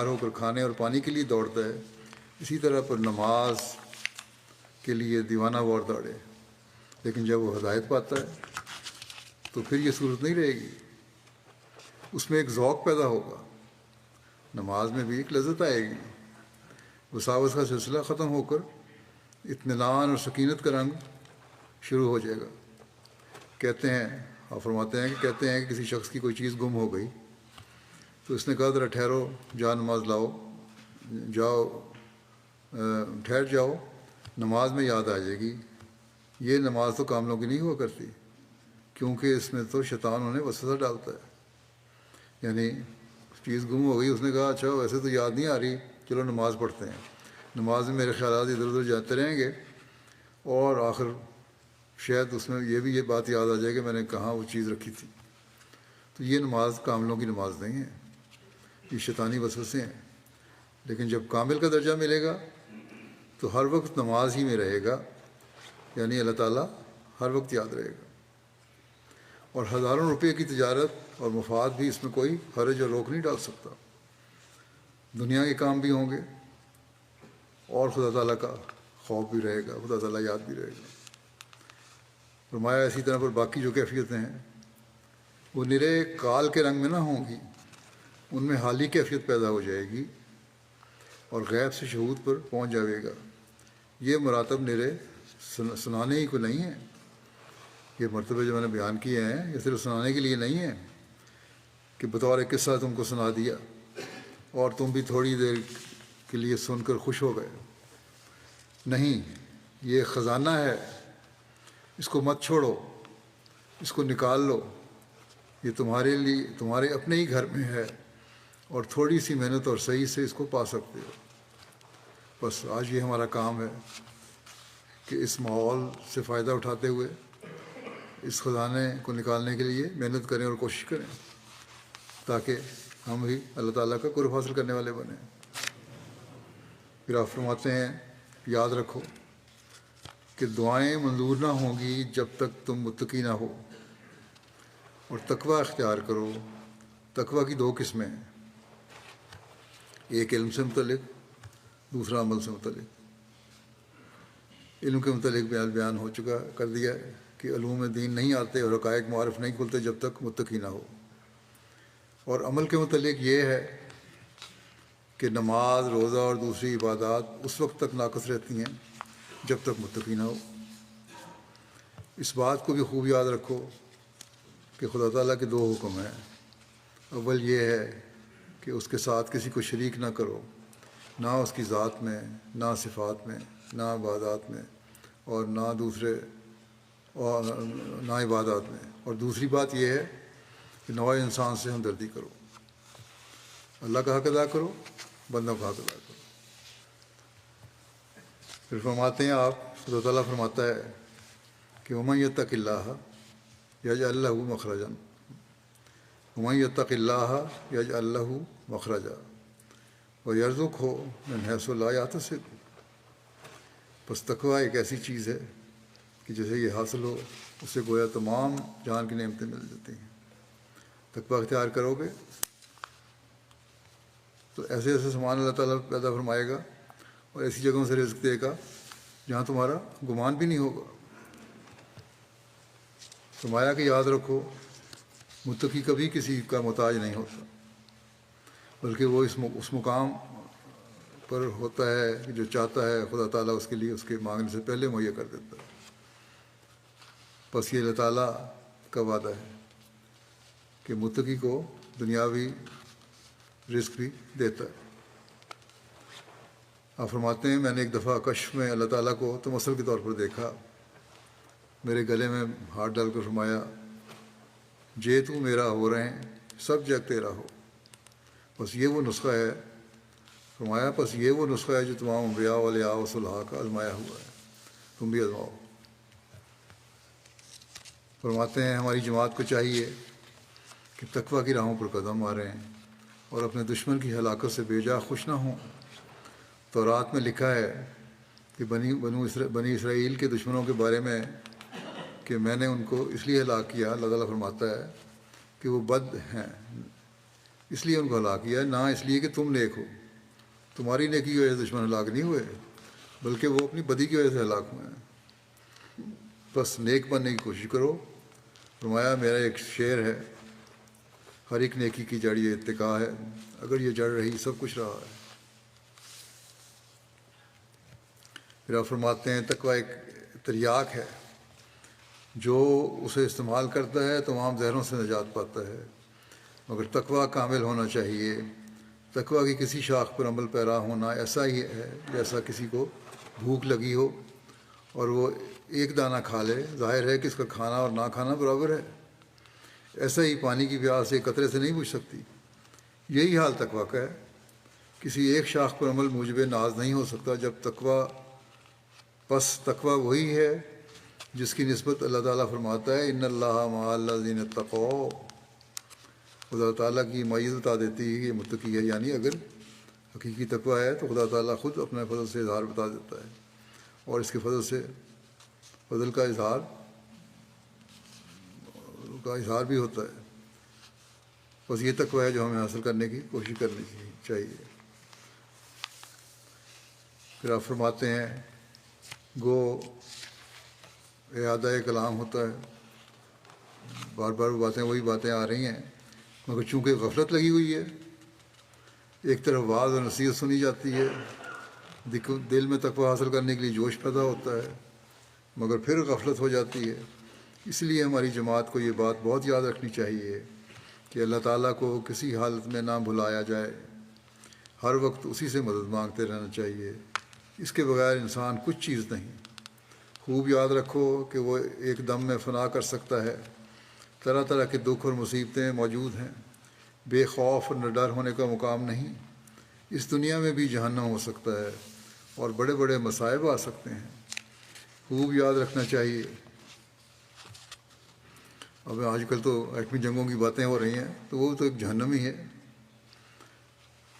ہو کر کھانے اور پانی کے لیے دوڑتا ہے، اسی طرح پر نماز کے لیے دیوانہ وار دوڑے. لیکن جب وہ ہدایت پاتا ہے تو پھر یہ صورت نہیں رہے گی، اس میں ایک ذوق پیدا ہوگا، نماز میں بھی ایک لذت آئے گی. وساوس کا سلسلہ ختم ہو کر اطمینان اور سکینت کا رنگ شروع ہو جائے گا. کہتے ہیں اور فرماتے ہیں کہ کسی شخص کی کوئی چیز گم ہو گئی تو اس نے کہا ذرا ٹھہرو، جا نماز لاؤ، ٹھہر جاؤ، نماز میں یاد آ جائے گی. یہ نماز تو کاملوں کی نہیں ہوا کرتی، کیونکہ اس میں تو شیطان انہیں وسوسہ ڈالتا ہے. یعنی چیز گم ہو گئی، اس نے کہا اچھا ویسے تو یاد نہیں آ رہی، چلو نماز پڑھتے ہیں. نماز میں میرے خیالات ادھر ادھر جاتے رہیں گے اور آخر شاید اس میں یہ بات یاد آ جائے کہ میں نے کہاں وہ چیز رکھی تھی. تو یہ نماز کاملوں کی نماز نہیں ہے، یہ شیطانی وسوسے ہیں. لیکن جب کامل کا درجہ ملے گا تو ہر وقت نماز ہی میں رہے گا، یعنی اللہ تعالیٰ ہر وقت یاد رہے گا. اور ہزاروں روپے کی تجارت اور مفاد بھی اس میں کوئی حرج اور روک نہیں ڈال سکتا. دنیا کے کام بھی ہوں گے اور خدا تعالیٰ کا خوف بھی رہے گا، خدا تعالیٰ یاد بھی رہے گا. فرمایا اسی طرح پر باقی جو کیفیتیں ہیں وہ نرے کال کے رنگ میں نہ ہوں گی، ان میں حالی کیفیت پیدا ہو جائے گی اور غیب سے شہود پر پہنچ جائے گا. یہ مراتب نرے سنانے ہی کو نہیں ہے، یہ مرتبے جو میں نے بیان کیے ہیں یہ صرف سنانے کے لیے نہیں ہے کہ بطور ایک قصہ تم کو سنا دیا اور تم بھی تھوڑی دیر کے لیے سن کر خوش ہو گئے. نہیں، یہ خزانہ ہے، اس کو مت چھوڑو، اس کو نکال لو. یہ تمہارے لیے تمہارے اپنے ہی گھر میں ہے اور تھوڑی سی محنت اور صحیح سے اس کو پا سکتے ہو. بس آج یہ ہمارا کام ہے کہ اس ماحول سے فائدہ اٹھاتے ہوئے اس خزانے کو نکالنے کے لیے محنت کریں اور کوشش کریں تاکہ ہم بھی اللہ تعالیٰ کا قرب حاصل کرنے والے بنیں. پھر آپ فرماتے ہیں یاد رکھو کہ دعائیں منظور نہ ہوں گی جب تک تم متقی نہ ہو، اور تقوی اختیار کرو. تقوی کی 2 قسمیں ہیں، ایک علم سے متعلق، دوسرا عمل سے متعلق. علم کے متعلق بیان ہو چکا کر دیا ہے کہ علوم دین نہیں آتے اور حقائق معرف نہیں کھلتے جب تک متقی نہ ہو. اور عمل کے متعلق یہ ہے کہ نماز، روزہ اور دوسری عبادات اس وقت تک ناقص رہتی ہیں جب تک متقی نہ ہو. اس بات کو بھی خوب یاد رکھو کہ خدا تعالیٰ کے 2 حکم ہیں. اول یہ ہے کہ اس کے ساتھ کسی کو شریک نہ کرو، نہ اس کی ذات میں، نہ صفات میں، نہ عبادات میں، اور نہ عبادات میں. اور دوسری بات یہ ہے کہ نوع انسان سے ہمدردی کرو. اللہ کا حق ادا کرو، بندوں کا حق ادا کرو. پھر فرماتے ہیں آپ، خدا تعالیٰ فرماتا ہے کہ وَمَن يَتَّقِ اللَّهَ يَجْعَل لَّهُ مَخْرَجًا وَمَن يَتَّقِ اللَّهَ يَجْعَل لَّهُ مَخْرَجًا وَيَرْزُقْهُ مِنْ حَيْثُ لَا يَحْتَسِبُ. بس تقویٰ ایک ایسی چیز ہے کہ جسے یہ حاصل ہو اس سے گویا تمام جان کی نعمتیں مل جاتی ہیں. تقویٰ اختیار کرو گے تو ایسے ایسے سامان اللہ تعالیٰ پیدا فرمائے گا اور ایسی جگہوں سے رزق دے گا جہاں تمہارا گمان بھی نہیں ہوگا. فرمایا کہ یاد رکھو متقی کبھی کسی کا محتاج نہیں ہوتا، بلکہ وہ اس مقام پر ہوتا ہے کہ جو چاہتا ہے خدا تعالیٰ اس کے لیے اس کے مانگنے سے پہلے مہیا کر دیتا ہے. بس یہ اللہ تعالیٰ کا وعدہ ہے کہ متقی کو دنیاوی رزق بھی دیتا ہے. آپ فرماتے ہیں میں نے ایک دفعہ کشف میں اللہ تعالیٰ کو تمثل کے طور پر دیکھا. میرے گلے میں ہاتھ ڈال کر فرمایا جے تو میرا ہو رہے ہیں سب جگ تیرا ہو. بس یہ وہ نسخہ ہے. فرمایا بس یہ وہ نسخہ ہے جو تمام انبیاء اولیاء و صلحاء کا آزمایا ہوا ہے، تم بھی آزماؤ. فرماتے ہیں ہماری جماعت کو چاہیے کہ تقوی کی راہوں پر قدم ماریں اور اپنے دشمن کی ہلاکت سے بے جا خوش نہ ہوں۔ تورات میں لکھا ہے کہ بنی اسرائیل کے دشمنوں کے بارے میں کہ میں نے ان کو اس لیے ہلاک کیا، اللہ تعالیٰ فرماتا ہے کہ وہ بد ہیں، اس لیے ان کو ہلاک کیا، نہ اس لیے کہ تم نیک ہو۔ تمہاری نیکی کی وجہ سے دشمن ہلاک نہیں ہوئے، بلکہ وہ اپنی بدی کی وجہ سے ہلاک ہوئے ہیں۔ بس نیک بننے کی کوشش کرو۔ فرمایا میرا ایک شعر ہے، ہر ایک نیکی کی جڑ یہ اتقاء ہے، اگر یہ جڑ رہی سب کچھ رہا ہے۔ پھر آپ فرماتے ہیں تقویٰ ایک تریاک ہے، جو اسے استعمال کرتا ہے تمام زہروں سے نجات پاتا ہے، مگر تقویٰ کامل ہونا چاہیے۔ تقویٰ کی کسی شاخ پر عمل پیرا ہونا ایسا ہی ہے جیسا کسی کو بھوک لگی ہو اور وہ ایک دانہ کھا لے، ظاہر ہے کہ اس کا کھانا اور نہ کھانا برابر ہے۔ ایسا ہی پانی کی پیاس ایک قطرے سے نہیں بجھ سکتی۔ یہی حال تقویٰ کا ہے، کسی ایک شاخ پر عمل موجب ناز نہیں ہو سکتا جب تقویٰ، پس تقویٰ وہی ہے جس کی نسبت اللہ تعالیٰ فرماتا ہے ان اللہ مع الذین اتقوا۔ خدا تعالیٰ کی معیت بتا دیتی ہے کہ یہ متقی ہے، یعنی اگر حقیقی تقویٰ ہے تو خدا تعالیٰ خود اپنے فضل سے اظہار بتا دیتا ہے، اور اس کے فضل کا اظہار بھی ہوتا ہے۔ بس یہ تقویٰ ہے جو ہمیں حاصل کرنے کی کوشش کرنی چاہیے۔ پھر آپ فرماتے ہیں گو اعادہ کلام ہوتا ہے، بار بار وہی باتیں آ رہی ہیں، مگر چونکہ غفلت لگی ہوئی ہے، ایک طرف واعظ اور نصیحت سنی جاتی ہے، دل میں تقویٰ حاصل کرنے کے لیے جوش پیدا ہوتا ہے، مگر پھر غفلت ہو جاتی ہے۔ اس لیے ہماری جماعت کو یہ بات بہت یاد رکھنی چاہیے کہ اللہ تعالیٰ کو کسی حالت میں نہ بھلایا جائے، ہر وقت اسی سے مدد مانگتے رہنا چاہیے، اس کے بغیر انسان کچھ چیز نہیں۔ خوب یاد رکھو کہ وہ ایک دم میں فنا کر سکتا ہے۔ طرح طرح کے دکھ اور مصیبتیں موجود ہیں، بے خوف اور نہ ڈر ہونے کا مقام نہیں۔ اس دنیا میں بھی جہنم ہو سکتا ہے اور بڑے بڑے مصائب آ سکتے ہیں، خوب یاد رکھنا چاہیے۔ اب آج کل تو ایٹمی جنگوں کی باتیں ہو رہی ہیں، تو وہ تو ایک جہنم ہی ہے،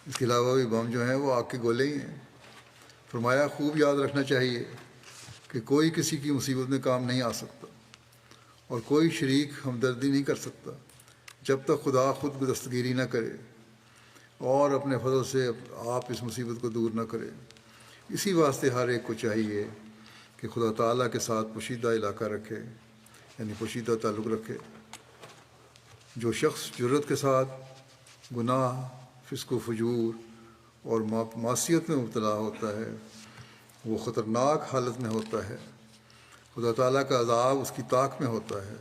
اس کے علاوہ بھی بم جو ہیں وہ آگ کے گولے ہی ہیں۔ فرمایا خوب یاد رکھنا چاہیے کہ کوئی کسی کی مصیبت میں کام نہیں آ سکتا اور کوئی شریک ہمدردی نہیں کر سکتا جب تک خدا خود دستگیری نہ کرے اور اپنے فضل سے آپ اس مصیبت کو دور نہ کرے۔ اسی واسطے ہر ایک کو چاہیے کہ خدا تعالیٰ کے ساتھ پوشیدہ علاقہ رکھے، یعنی پوشیدہ تعلق رکھے۔ جو شخص جرت کے ساتھ گناہ، فسق و فجور اور معصیت میں مبتلا ہوتا ہے وہ خطرناک حالت میں ہوتا ہے، خدا تعالیٰ کا عذاب اس کی طاق میں ہوتا ہے۔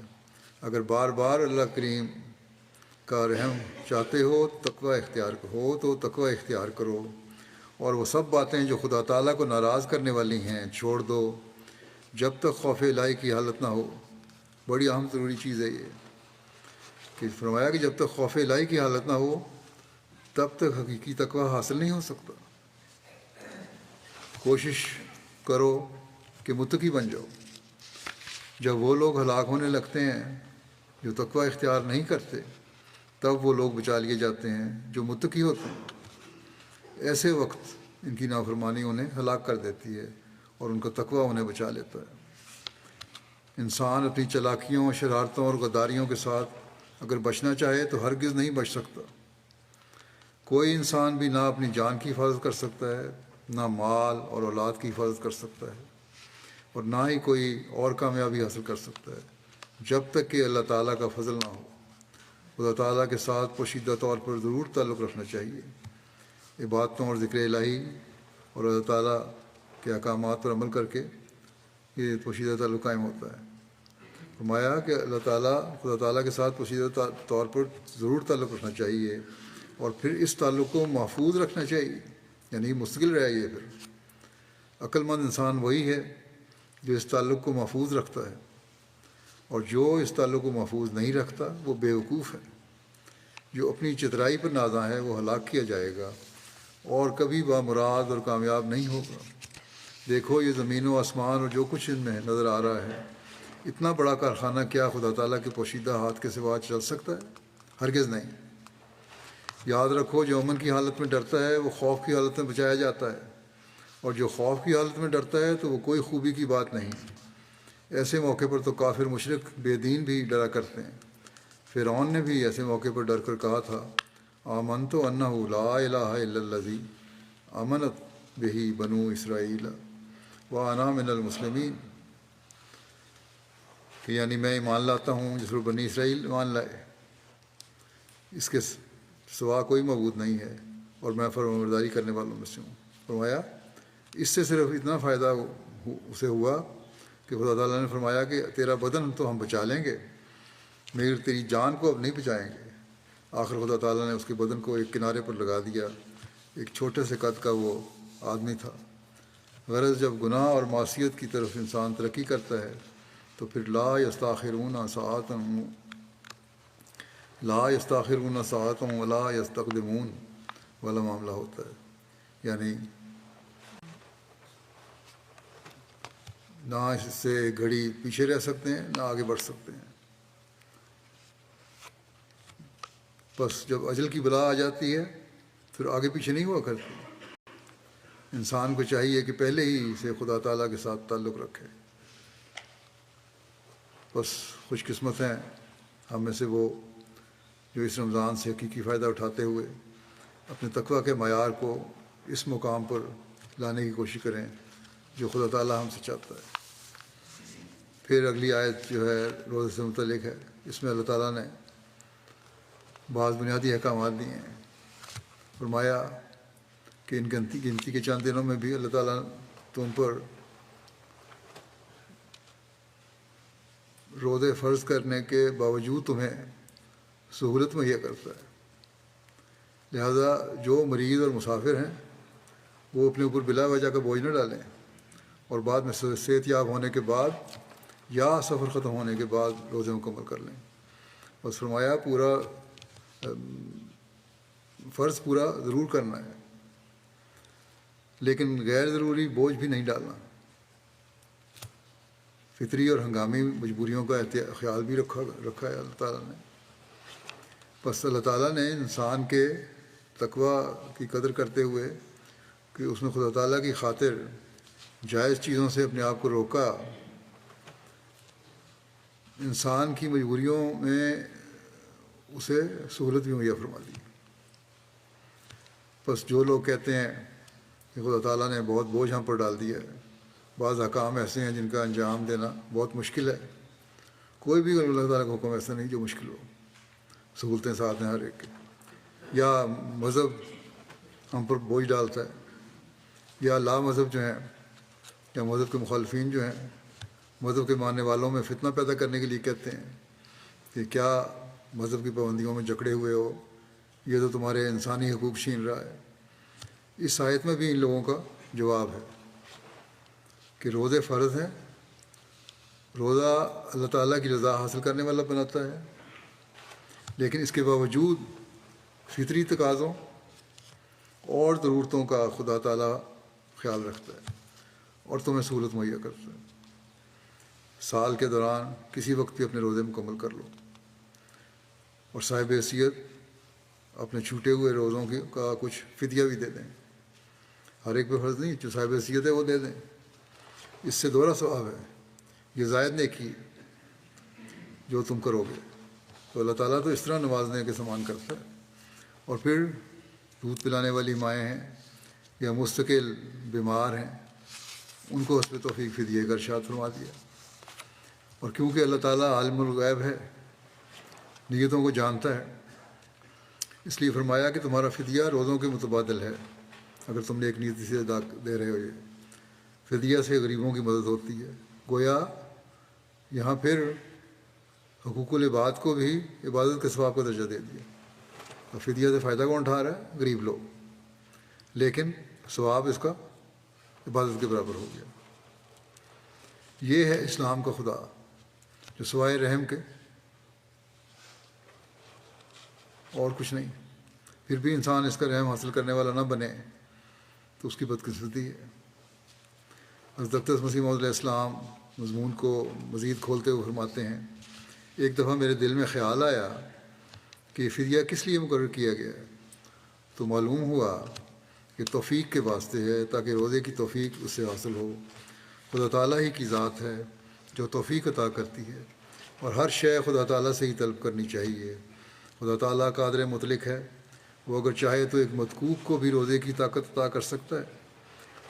اگر بار بار اللہ کریم کا رحم چاہتے ہو تقوی اختیار کرو، اور وہ سب باتیں جو خدا تعالیٰ کو ناراض کرنے والی ہیں چھوڑ دو جب تک خوف الہی کی حالت نہ ہو۔ بڑی اہم ضروری چیز ہے یہ کہ فرمایا کہ جب تک خوف الہی کی حالت نہ ہو تب تک حقیقی تقویٰ حاصل نہیں ہو سکتا۔ کوشش کرو کہ متقی بن جاؤ۔ جب وہ لوگ ہلاک ہونے لگتے ہیں جو تقویٰ اختیار نہیں کرتے، تب وہ لوگ بچا لیے جاتے ہیں جو متقی ہوتے ہیں۔ ایسے وقت ان کی نافرمانی انہیں ہلاک کر دیتی ہے اور ان کا تقویٰ انہیں بچا لیتا ہے۔ انسان اپنی چالاکیوں، شرارتوں اور غداریوں کے ساتھ اگر بچنا چاہے تو ہرگز نہیں بچ سکتا۔ کوئی انسان بھی نہ اپنی جان کی حفاظت کر سکتا ہے، نہ مال اور اولاد کی حفاظت کر سکتا ہے، اور نہ ہی کوئی اور کامیابی حاصل کر سکتا ہے جب تک کہ اللہ تعالیٰ کا فضل نہ ہو۔ خدا تعالیٰ کے ساتھ پوشیدہ طور پر ضرور تعلق رکھنا چاہیے۔ عبادتوں اور ذکر الہی اور اللہ تعالیٰ کے احکامات پر عمل کر کے یہ پوشیدہ تعلق قائم ہوتا ہے۔ فرمایا کہ خدا تعالیٰ کے ساتھ پوشیدہ طور پر ضرور تعلق رکھنا چاہیے، اور پھر اس تعلق کو محفوظ رکھنا چاہیے، یعنی مستقل رہے۔ پھر عقل مند انسان وہی ہے جو اس تعلق کو محفوظ رکھتا ہے، اور جو اس تعلق کو محفوظ نہیں رکھتا وہ بیوقوف ہے۔ جو اپنی چترائی پر نازاں ہے وہ ہلاک کیا جائے گا اور کبھی بامراد اور کامیاب نہیں ہوگا۔ دیکھو یہ زمین و آسمان اور جو کچھ ان میں نظر آ رہا ہے اتنا بڑا کارخانہ کیا خدا تعالیٰ کے پوشیدہ ہاتھ کے سوا چل سکتا ہے؟ ہرگز نہیں۔ یاد رکھو، جو امن کی حالت میں ڈرتا ہے وہ خوف کی حالت میں بچایا جاتا ہے، اور جو خوف کی حالت میں ڈرتا ہے تو وہ کوئی خوبی کی بات نہیں۔ ایسے موقع پر تو کافر مشرک بے دین بھی ڈرا کرتے ہیں۔ فرعون نے بھی ایسے موقع پر ڈر کر کہا تھا، آمنت انہ لا الہ الا الذی آمنت بہ بنو اسرائیل وانا من المسلمین، کہ یعنی میں ایمان لاتا ہوں جس پر بنی اسرائیل ایمان لائے، اس کے سوا کوئی معبود نہیں ہے، اور میں فرمانبرداری کرنے والوں میں سے ہوں۔ فرمایا اس سے صرف اتنا فائدہ اسے ہوا کہ خدا تعالیٰ نے فرمایا کہ تیرا بدن تو ہم بچا لیں گے، مگر تیری جان کو اب نہیں بچائیں گے۔ آخر خدا تعالیٰ نے اس کے بدن کو ایک کنارے پر لگا دیا۔ ایک چھوٹے سے قد کا وہ آدمی تھا۔ غرض جب گناہ اور معصیت کی طرف انسان ترقی کرتا ہے تو پھر لا یستاخرون ساعۃ ولا یستقدمون والا معاملہ ہوتا ہے، یعنی نہ اس سے گھڑی پیچھے رہ سکتے ہیں نہ آگے بڑھ سکتے ہیں۔ بس جب اجل کی بلا آ جاتی ہے پھر آگے پیچھے نہیں ہوا کرتی۔ انسان کو چاہیے کہ پہلے ہی سے خدا تعالیٰ کے ساتھ تعلق رکھے۔ بس خوش قسمت ہیں ہم میں سے وہ جو اس رمضان سے حقیقی فائدہ اٹھاتے ہوئے اپنے تقویٰ کے معیار کو اس مقام پر لانے کی کوشش کریں جو خدا تعالیٰ ہم سے چاہتا ہے۔ پھر اگلی آیت جو ہے روزے سے متعلق ہے، اس میں اللہ تعالیٰ نے بعض بنیادی احکامات دیے ہیں۔ فرمایا کہ ان گنتی کے چند دنوں میں بھی اللہ تعالیٰ تم پر روزے فرض کرنے کے باوجود تمہیں سہولت مہیا کرتا ہے، لہذا جو مریض اور مسافر ہیں وہ اپنے اوپر بلا وجہ کا بوجھ نہ ڈالیں، اور بعد میں صحت یاب ہونے کے بعد یا سفر ختم ہونے کے بعد روزے مکمل کر لیں۔ بس فرمایا پورا فرض پورا ضرور کرنا ہے، لیکن غیر ضروری بوجھ بھی نہیں ڈالنا۔ فطری اور ہنگامی مجبوریوں کا خیال بھی رکھا ہے اللہ تعالیٰ نے۔ بس اللہ تعالیٰ نے انسان کے تقویٰ کی قدر کرتے ہوئے کہ اس نے خدا تعالیٰ کی خاطر جائز چیزوں سے اپنے آپ کو روکا، انسان کی مجبوریوں میں اسے سہولت بھی مہیا فرما دی۔ بس جو لوگ کہتے ہیں کہ خدا تعالیٰ نے بہت بوجھ ہم پر ڈال دیا ہے، بعض احکام ایسے ہیں جن کا انجام دینا بہت مشکل ہے، کوئی بھی اللہ تعالیٰ کا حکم ایسا نہیں جو مشکل ہو، سہولتیں ساتھ ہیں ہر ایک کے۔ یا مذہب ہم پر بوجھ ڈالتا ہے، یا لا مذہب جو ہیں یا مذہب کے مخالفین جو ہیں مذہب کے ماننے والوں میں فتنہ پیدا کرنے کے لیے کہتے ہیں کہ کیا مذہب کی پابندیوں میں جکڑے ہوئے ہو، یہ تو تمہارے انسانی حقوق چھین رہا ہے۔ اس آیت میں بھی ان لوگوں کا جواب ہے کہ روزے فرض ہیں، روزہ اللہ تعالیٰ کی رضا حاصل کرنے والا بناتا ہے، لیکن اس کے باوجود فطری تقاضوں اور ضرورتوں کا خدا تعالیٰ خیال رکھتا ہے اور تمہیں سہولت مہیا کرتا ہے۔ سال کے دوران کسی وقت بھی اپنے روزے مکمل کر لو، اور صاحب حیثیت اپنے چھوٹے ہوئے روزوں کا کچھ فدیہ بھی دے دیں۔ ہر ایک پہ فرض نہیں، جو صاحب حیثیت ہے وہ دے دیں، اس سے دوہرا ثواب ہے، یہ زائد نیکی ہے جو تم کرو گے۔ تو اللہ تعالیٰ تو اس طرح نوازنے کے سامان کرتا ہے۔ اور پھر دودھ پلانے والی مائیں ہیں یا مستقل بیمار ہیں، ان کو حسب توفیق فدیے کا ارشاد فرما دیا۔ اور کیونکہ اللہ تعالیٰ عالم الغیب ہے، نیتوں کو جانتا ہے، اس لیے فرمایا کہ تمہارا فدیہ روزوں کے متبادل ہے، اگر تم نے ایک نیتی سے دے رہے ہو۔ یہ فدیہ سے غریبوں کی مدد ہوتی ہے۔ گویا یہاں پھر حقوق العباد کو بھی عبادت کے ثواب کا درجہ دے دیا۔ اور فدیہ سے فائدہ کون اٹھا رہا ہے؟ غریب لوگ، لیکن ثواب اس کا عبادت کے برابر ہو گیا۔ یہ ہے اسلام کا خدا جو سوائے رحم کے اور کچھ نہیں۔ پھر بھی انسان اس کا رحم حاصل کرنے والا نہ بنے تو اس کی بدقسمتی ہے۔ حضرت اقدس مسیح موعود علیہ السلام مضمون کو مزید کھولتے ہوئے فرماتے ہیں، ایک دفعہ میرے دل میں خیال آیا کہ فدیہ کس لیے مقرر کیا گیا ہے، تو معلوم ہوا کہ توفیق کے واسطے ہے، تاکہ روزے کی توفیق اس سے حاصل ہو۔ خدا تعالیٰ ہی کی ذات ہے جو توفیق عطا کرتی ہے، اور ہر شے خدا تعالیٰ سے ہی طلب کرنی چاہیے۔ خدا تعالیٰ قادر مطلق ہے، وہ اگر چاہے تو ایک مدکوک کو بھی روزے کی طاقت عطا کر سکتا ہے۔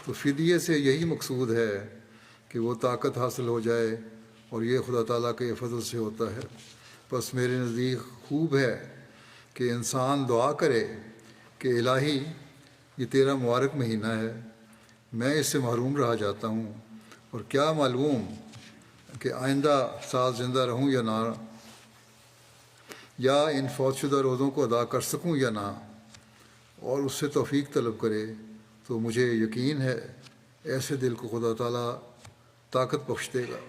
تو فدیے سے یہی مقصود ہے کہ وہ طاقت حاصل ہو جائے، اور یہ خدا تعالیٰ کے فضل سے ہوتا ہے۔ بس میرے نزدیک خوب ہے کہ انسان دعا کرے کہ الہی، یہ تیرا مبارک مہینہ ہے، میں اس سے محروم رہ جاتا ہوں، اور کیا معلوم کہ آئندہ سال زندہ رہوں یا نہ، یا ان فوت شدہ روزوں کو ادا کر سکوں یا نہ، اور اس سے توفیق طلب کرے۔ تو مجھے یقین ہے ایسے دل کو خدا تعالیٰ طاقت بخش دے گا۔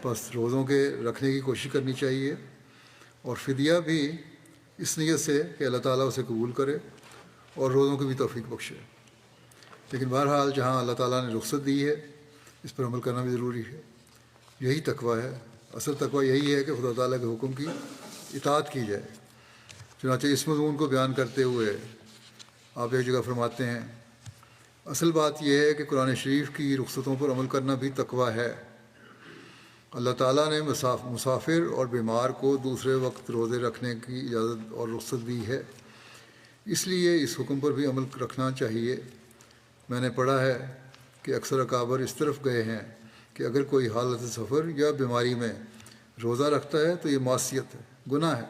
بس روزوں کے رکھنے کی کوشش کرنی چاہیے، اور فدیہ بھی اس نیت سے کہ اللہ تعالیٰ اسے قبول کرے اور روزوں کی بھی توفیق بخشے۔ لیکن بہرحال جہاں اللہ تعالیٰ نے رخصت دی ہے، اس پر عمل کرنا بھی ضروری ہے۔ یہی تقویٰ ہے، اصل تقویٰ یہی ہے کہ خدا تعالیٰ کے حکم کی اطاعت کی جائے۔ چنانچہ اس مضمون کو بیان کرتے ہوئے آپ ایک جگہ فرماتے ہیں، اصل بات یہ ہے کہ قرآن شریف کی رخصتوں پر عمل کرنا بھی تقویٰ ہے۔ اللہ تعالیٰ نے مسافر اور بیمار کو دوسرے وقت روزے رکھنے کی اجازت اور رخصت دی ہے، اس لیے اس حکم پر بھی عمل رکھنا چاہیے۔ میں نے پڑھا ہے کہ اکثر اکابر اس طرف گئے ہیں کہ اگر کوئی حالت سفر یا بیماری میں روزہ رکھتا ہے تو یہ معصیت ہے، گناہ ہے،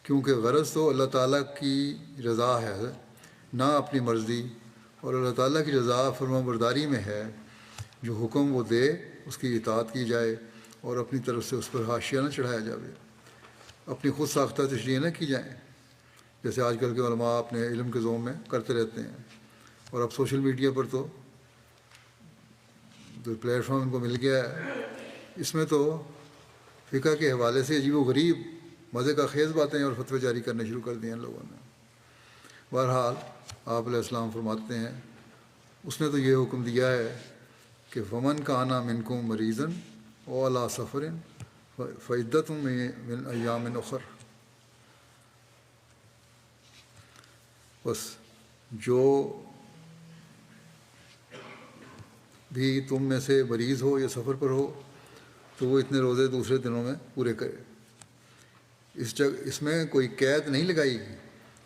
کیونکہ غرض تو اللہ تعالیٰ کی رضا ہے، نہ اپنی مرضی، اور اللہ تعالیٰ کی رضا فرما برداری میں ہے۔ جو حکم وہ دے اس کی اطاعت کی جائے، اور اپنی طرف سے اس پر حاشیہ نہ چڑھایا جائے، اپنی خود ساختہ تشریح نہ کی جائیں، جیسے آج کل کے علماء اپنے علم کے ذوق میں کرتے رہتے ہیں۔ اور اب سوشل میڈیا پر تو جو پلیٹ فارم ان کو مل گیا ہے، اس میں تو فقہ کے حوالے سے عجیب و غریب مزے کا خیز باتیں اور فتوے جاری کرنے شروع کر دیے ان لوگوں نے۔ بہرحال آپ علیہ السلام فرماتے ہیں، اس نے تو یہ حکم دیا ہے کہ فمن کانا منکم مریضاً او علی سفر فعدۃ من ایام اخر، بس جو بھی تم میں سے مریض ہو یا سفر پر ہو تو وہ اتنے روزے دوسرے دنوں میں پورے کرے۔ اس میں کوئی قید نہیں لگائی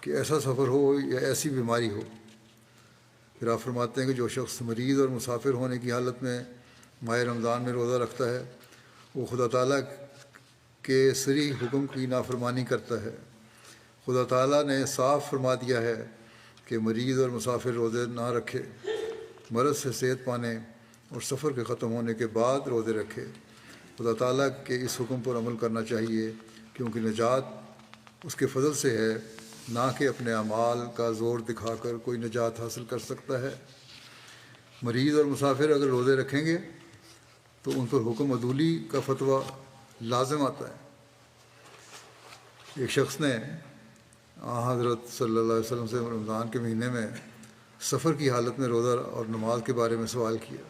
کہ ایسا سفر ہو یا ایسی بیماری ہو۔ پھر آپ فرماتے ہیں کہ جو شخص مریض اور مسافر ہونے کی حالت میں ماہ رمضان میں روزہ رکھتا ہے، وہ خدا تعالیٰ کے صریح حکم کی نافرمانی کرتا ہے۔ خدا تعالیٰ نے صاف فرما دیا ہے کہ مریض اور مسافر روزے نہ رکھے، مرض سے صحت پانے اور سفر کے ختم ہونے کے بعد روزے رکھے۔ خدا تعالیٰ کے اس حکم پر عمل کرنا چاہیے، کیونکہ نجات اس کے فضل سے ہے، نہ کہ اپنے اعمال کا زور دکھا کر کوئی نجات حاصل کر سکتا ہے۔ مریض اور مسافر اگر روزے رکھیں گے تو ان پر حکم عدولی کا فتویٰ لازم آتا ہے۔ ایک شخص نے حضرت صلی اللہ علیہ وسلم سے رمضان کے مہینے میں سفر کی حالت میں روزہ اور نماز کے بارے میں سوال کیا۔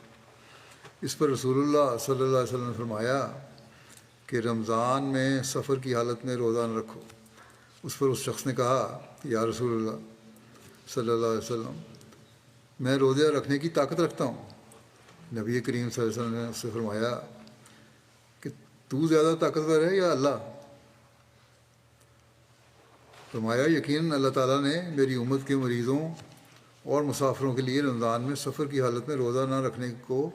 اس پر رسول اللہ صلی اللہ علیہ وسلم نے فرمایا کہ رمضان میں سفر کی حالت میں روزہ نہ رکھو۔ اس پر اس شخص نے کہا، یا رسول اللہ صلی اللہ علیہ وسلم، میں روزہ رکھنے کی طاقت رکھتا ہوں۔ نبی کریم صلی اللہ علیہ وسلم نے اس سے فرمایا کہ تو زیادہ طاقتور ہے یا اللہ؟ فرمایا، یقیناً اللہ تعالیٰ نے میری امت کے مریضوں اور مسافروں کے لیے رمضان میں سفر کی حالت میں روزہ نہ رکھنے کو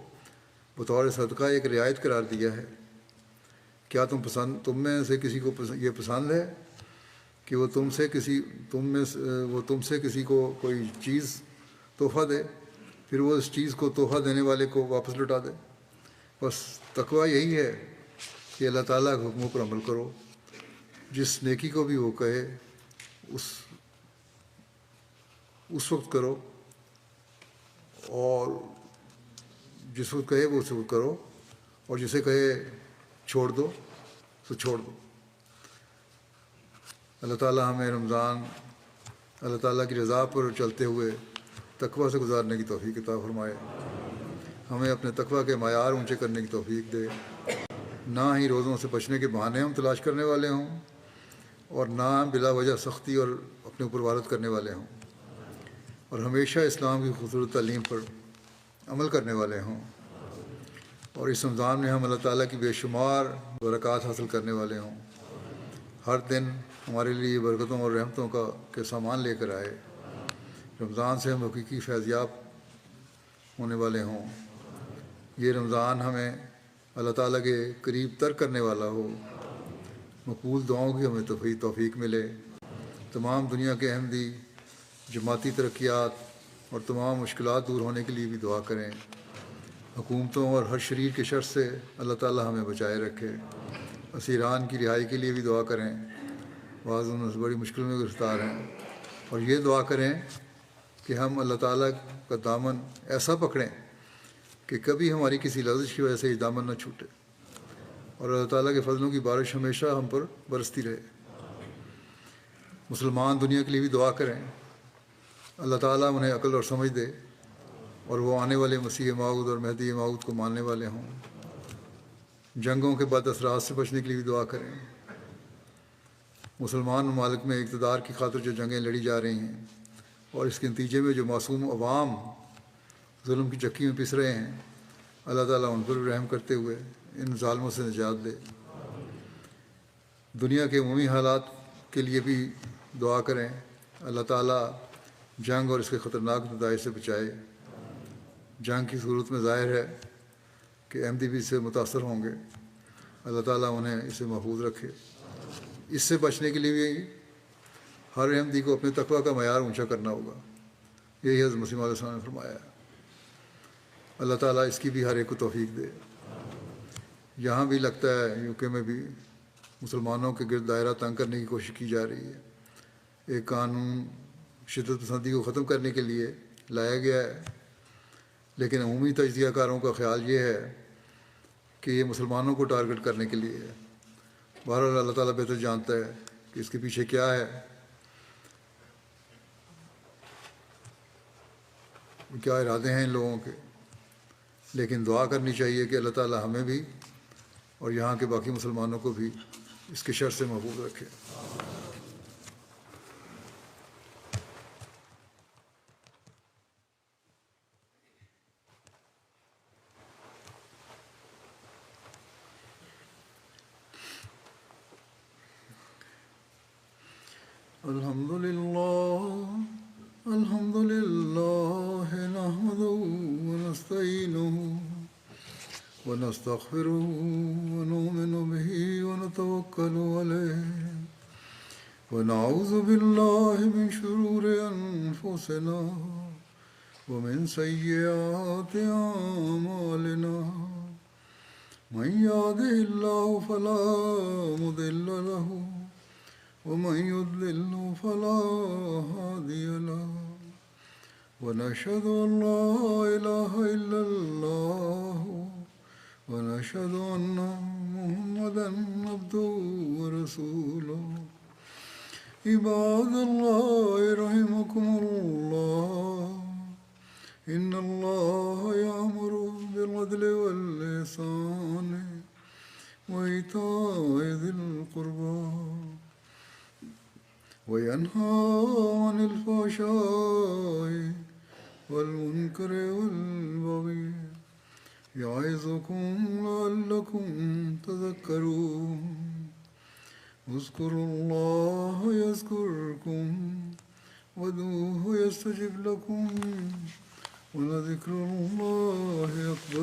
بطور صدقہ ایک رعایت قرار دیا ہے۔ کیا تم میں سے کسی کو یہ پسند ہے کہ وہ تم سے کسی کو کوئی چیز تحفہ دے، پھر وہ اس چیز کو تحفہ دینے والے کو واپس لوٹا دے؟ بس تقویٰ یہی ہے کہ اللہ تعالیٰ کے حکموں پر عمل کرو، جس نیکی کو بھی وہ کہے اس وقت کرو، اور جس وقت کہے وہ اس وقت کرو، اور جسے کہے چھوڑ دو تو چھوڑ دو۔ اللہ تعالیٰ ہمیں رمضان اللہ تعالیٰ کی رضا پر چلتے ہوئے تقویٰ سے گزارنے کی توفیق عطا فرمائے۔ ہمیں اپنے تقویٰ کے معیار اونچے کرنے کی توفیق دے، نہ ہی روزوں سے بچنے کے بہانے ہم تلاش کرنے والے ہوں، اور نہ بلا وجہ سختی اور اپنے اوپر وارد کرنے والے ہوں، اور ہمیشہ اسلام کی خوبصورت تعلیم پر عمل کرنے والے ہوں، اور اس رمضان میں ہم اللہ تعالیٰ کی بے شمار برکات حاصل کرنے والے ہوں۔ ہر دن ہمارے لیے برکتوں اور رحمتوں کے سامان لے کر آئے، رمضان سے ہم حقیقی فیضیاب ہونے والے ہوں۔ یہ رمضان ہمیں اللہ تعالیٰ کے قریب تر کرنے والا ہو، مقبول دعاؤں کی ہمیں توفیق ملے۔ تمام دنیا کے احمدی جماعتی ترقیات اور تمام مشکلات دور ہونے کے لیے بھی دعا کریں۔ حکومتوں اور ہر شریر کے شر سے اللہ تعالیٰ ہمیں بچائے رکھے۔ اسیران کی رہائی کے لیے بھی دعا کریں، بعض ان سے بڑی مشکل میں گرفتار ہیں، اور یہ دعا کریں کہ ہم اللہ تعالیٰ کا دامن ایسا پکڑیں کہ کبھی ہماری کسی لفظ کی وجہ سے یہ دامن نہ چھوٹے، اور اللہ تعالیٰ کے فضلوں کی بارش ہمیشہ ہم پر برستی رہے۔ مسلمان دنیا کے لیے بھی دعا کریں، اللہ تعالیٰ انہیں عقل اور سمجھ دے، اور وہ آنے والے مسیح موعود اور مہدی موعود کو ماننے والے ہوں۔ جنگوں کے بد اثرات سے بچنے کے لیے بھی دعا کریں۔ مسلمان ممالک میں اقتدار کی خاطر جو جنگیں لڑی جا رہی ہیں، اور اس کے نتیجے میں جو معصوم عوام ظلم کی چکی میں پس رہے ہیں، اللہ تعالیٰ ان پر بھی رحم کرتے ہوئے ان ظالموں سے نجات دے۔ دنیا کے عمومی حالات کے لیے بھی دعا کریں، اللہ تعالیٰ جنگ اور اس کے خطرناک نتائج سے بچائے۔ جنگ کی صورت میں ظاہر ہے کہ احمدی بھی اس سے متاثر ہوں گے، اللہ تعالیٰ انہیں اسے محفوظ رکھے۔ اس سے بچنے کے لیے بھی ہر احمدی کو اپنے تقویٰ کا معیار اونچا کرنا ہوگا، یہی حضرت مسیح علیہ السلام نے فرمایا ہے۔ اللہ تعالیٰ اس کی بھی ہر ایک کو توفیق دے۔ یہاں بھی لگتا ہے UK میں بھی مسلمانوں کے گرد دائرہ تنگ کرنے کی کوشش کی جا رہی ہے۔ ایک قانون شدت پسندی کو ختم کرنے کے لیے لایا گیا ہے، لیکن عمومی تجزیہ کاروں کا خیال یہ ہے کہ یہ مسلمانوں کو ٹارگٹ کرنے کے لیے ہے۔ بہرحال اللہ تعالیٰ بہتر جانتا ہے کہ اس کے پیچھے کیا ہے، کیا ارادے ہیں ان لوگوں کے، لیکن دعا کرنی چاہیے کہ اللہ تعالیٰ ہمیں بھی اور یہاں کے باقی مسلمانوں کو بھی اس کے شر سے محفوظ رکھے۔ الحمد لله نحمده ونستعينه ونستغفره ونؤمن به ونتوكل عليه ونعوذ بالله من شرور أنفسنا ومن سيئات أعمالنا من يهده الله فلا مضل له ومن يضلل فلا هادي له ونشهد أن لا إله إلا الله ونشهد أن محمدا عبده ورسوله عباد الله رحمكم الله إن الله يأمر بالعدل والإحسان وإيتاء ذي القربى وينهى عن الفحشاء والمنكر والبغي يعظكم لعلكم تذكرون اذكروا الله يذكركم وادعوه يستجب لكم ولذكر الله أكبر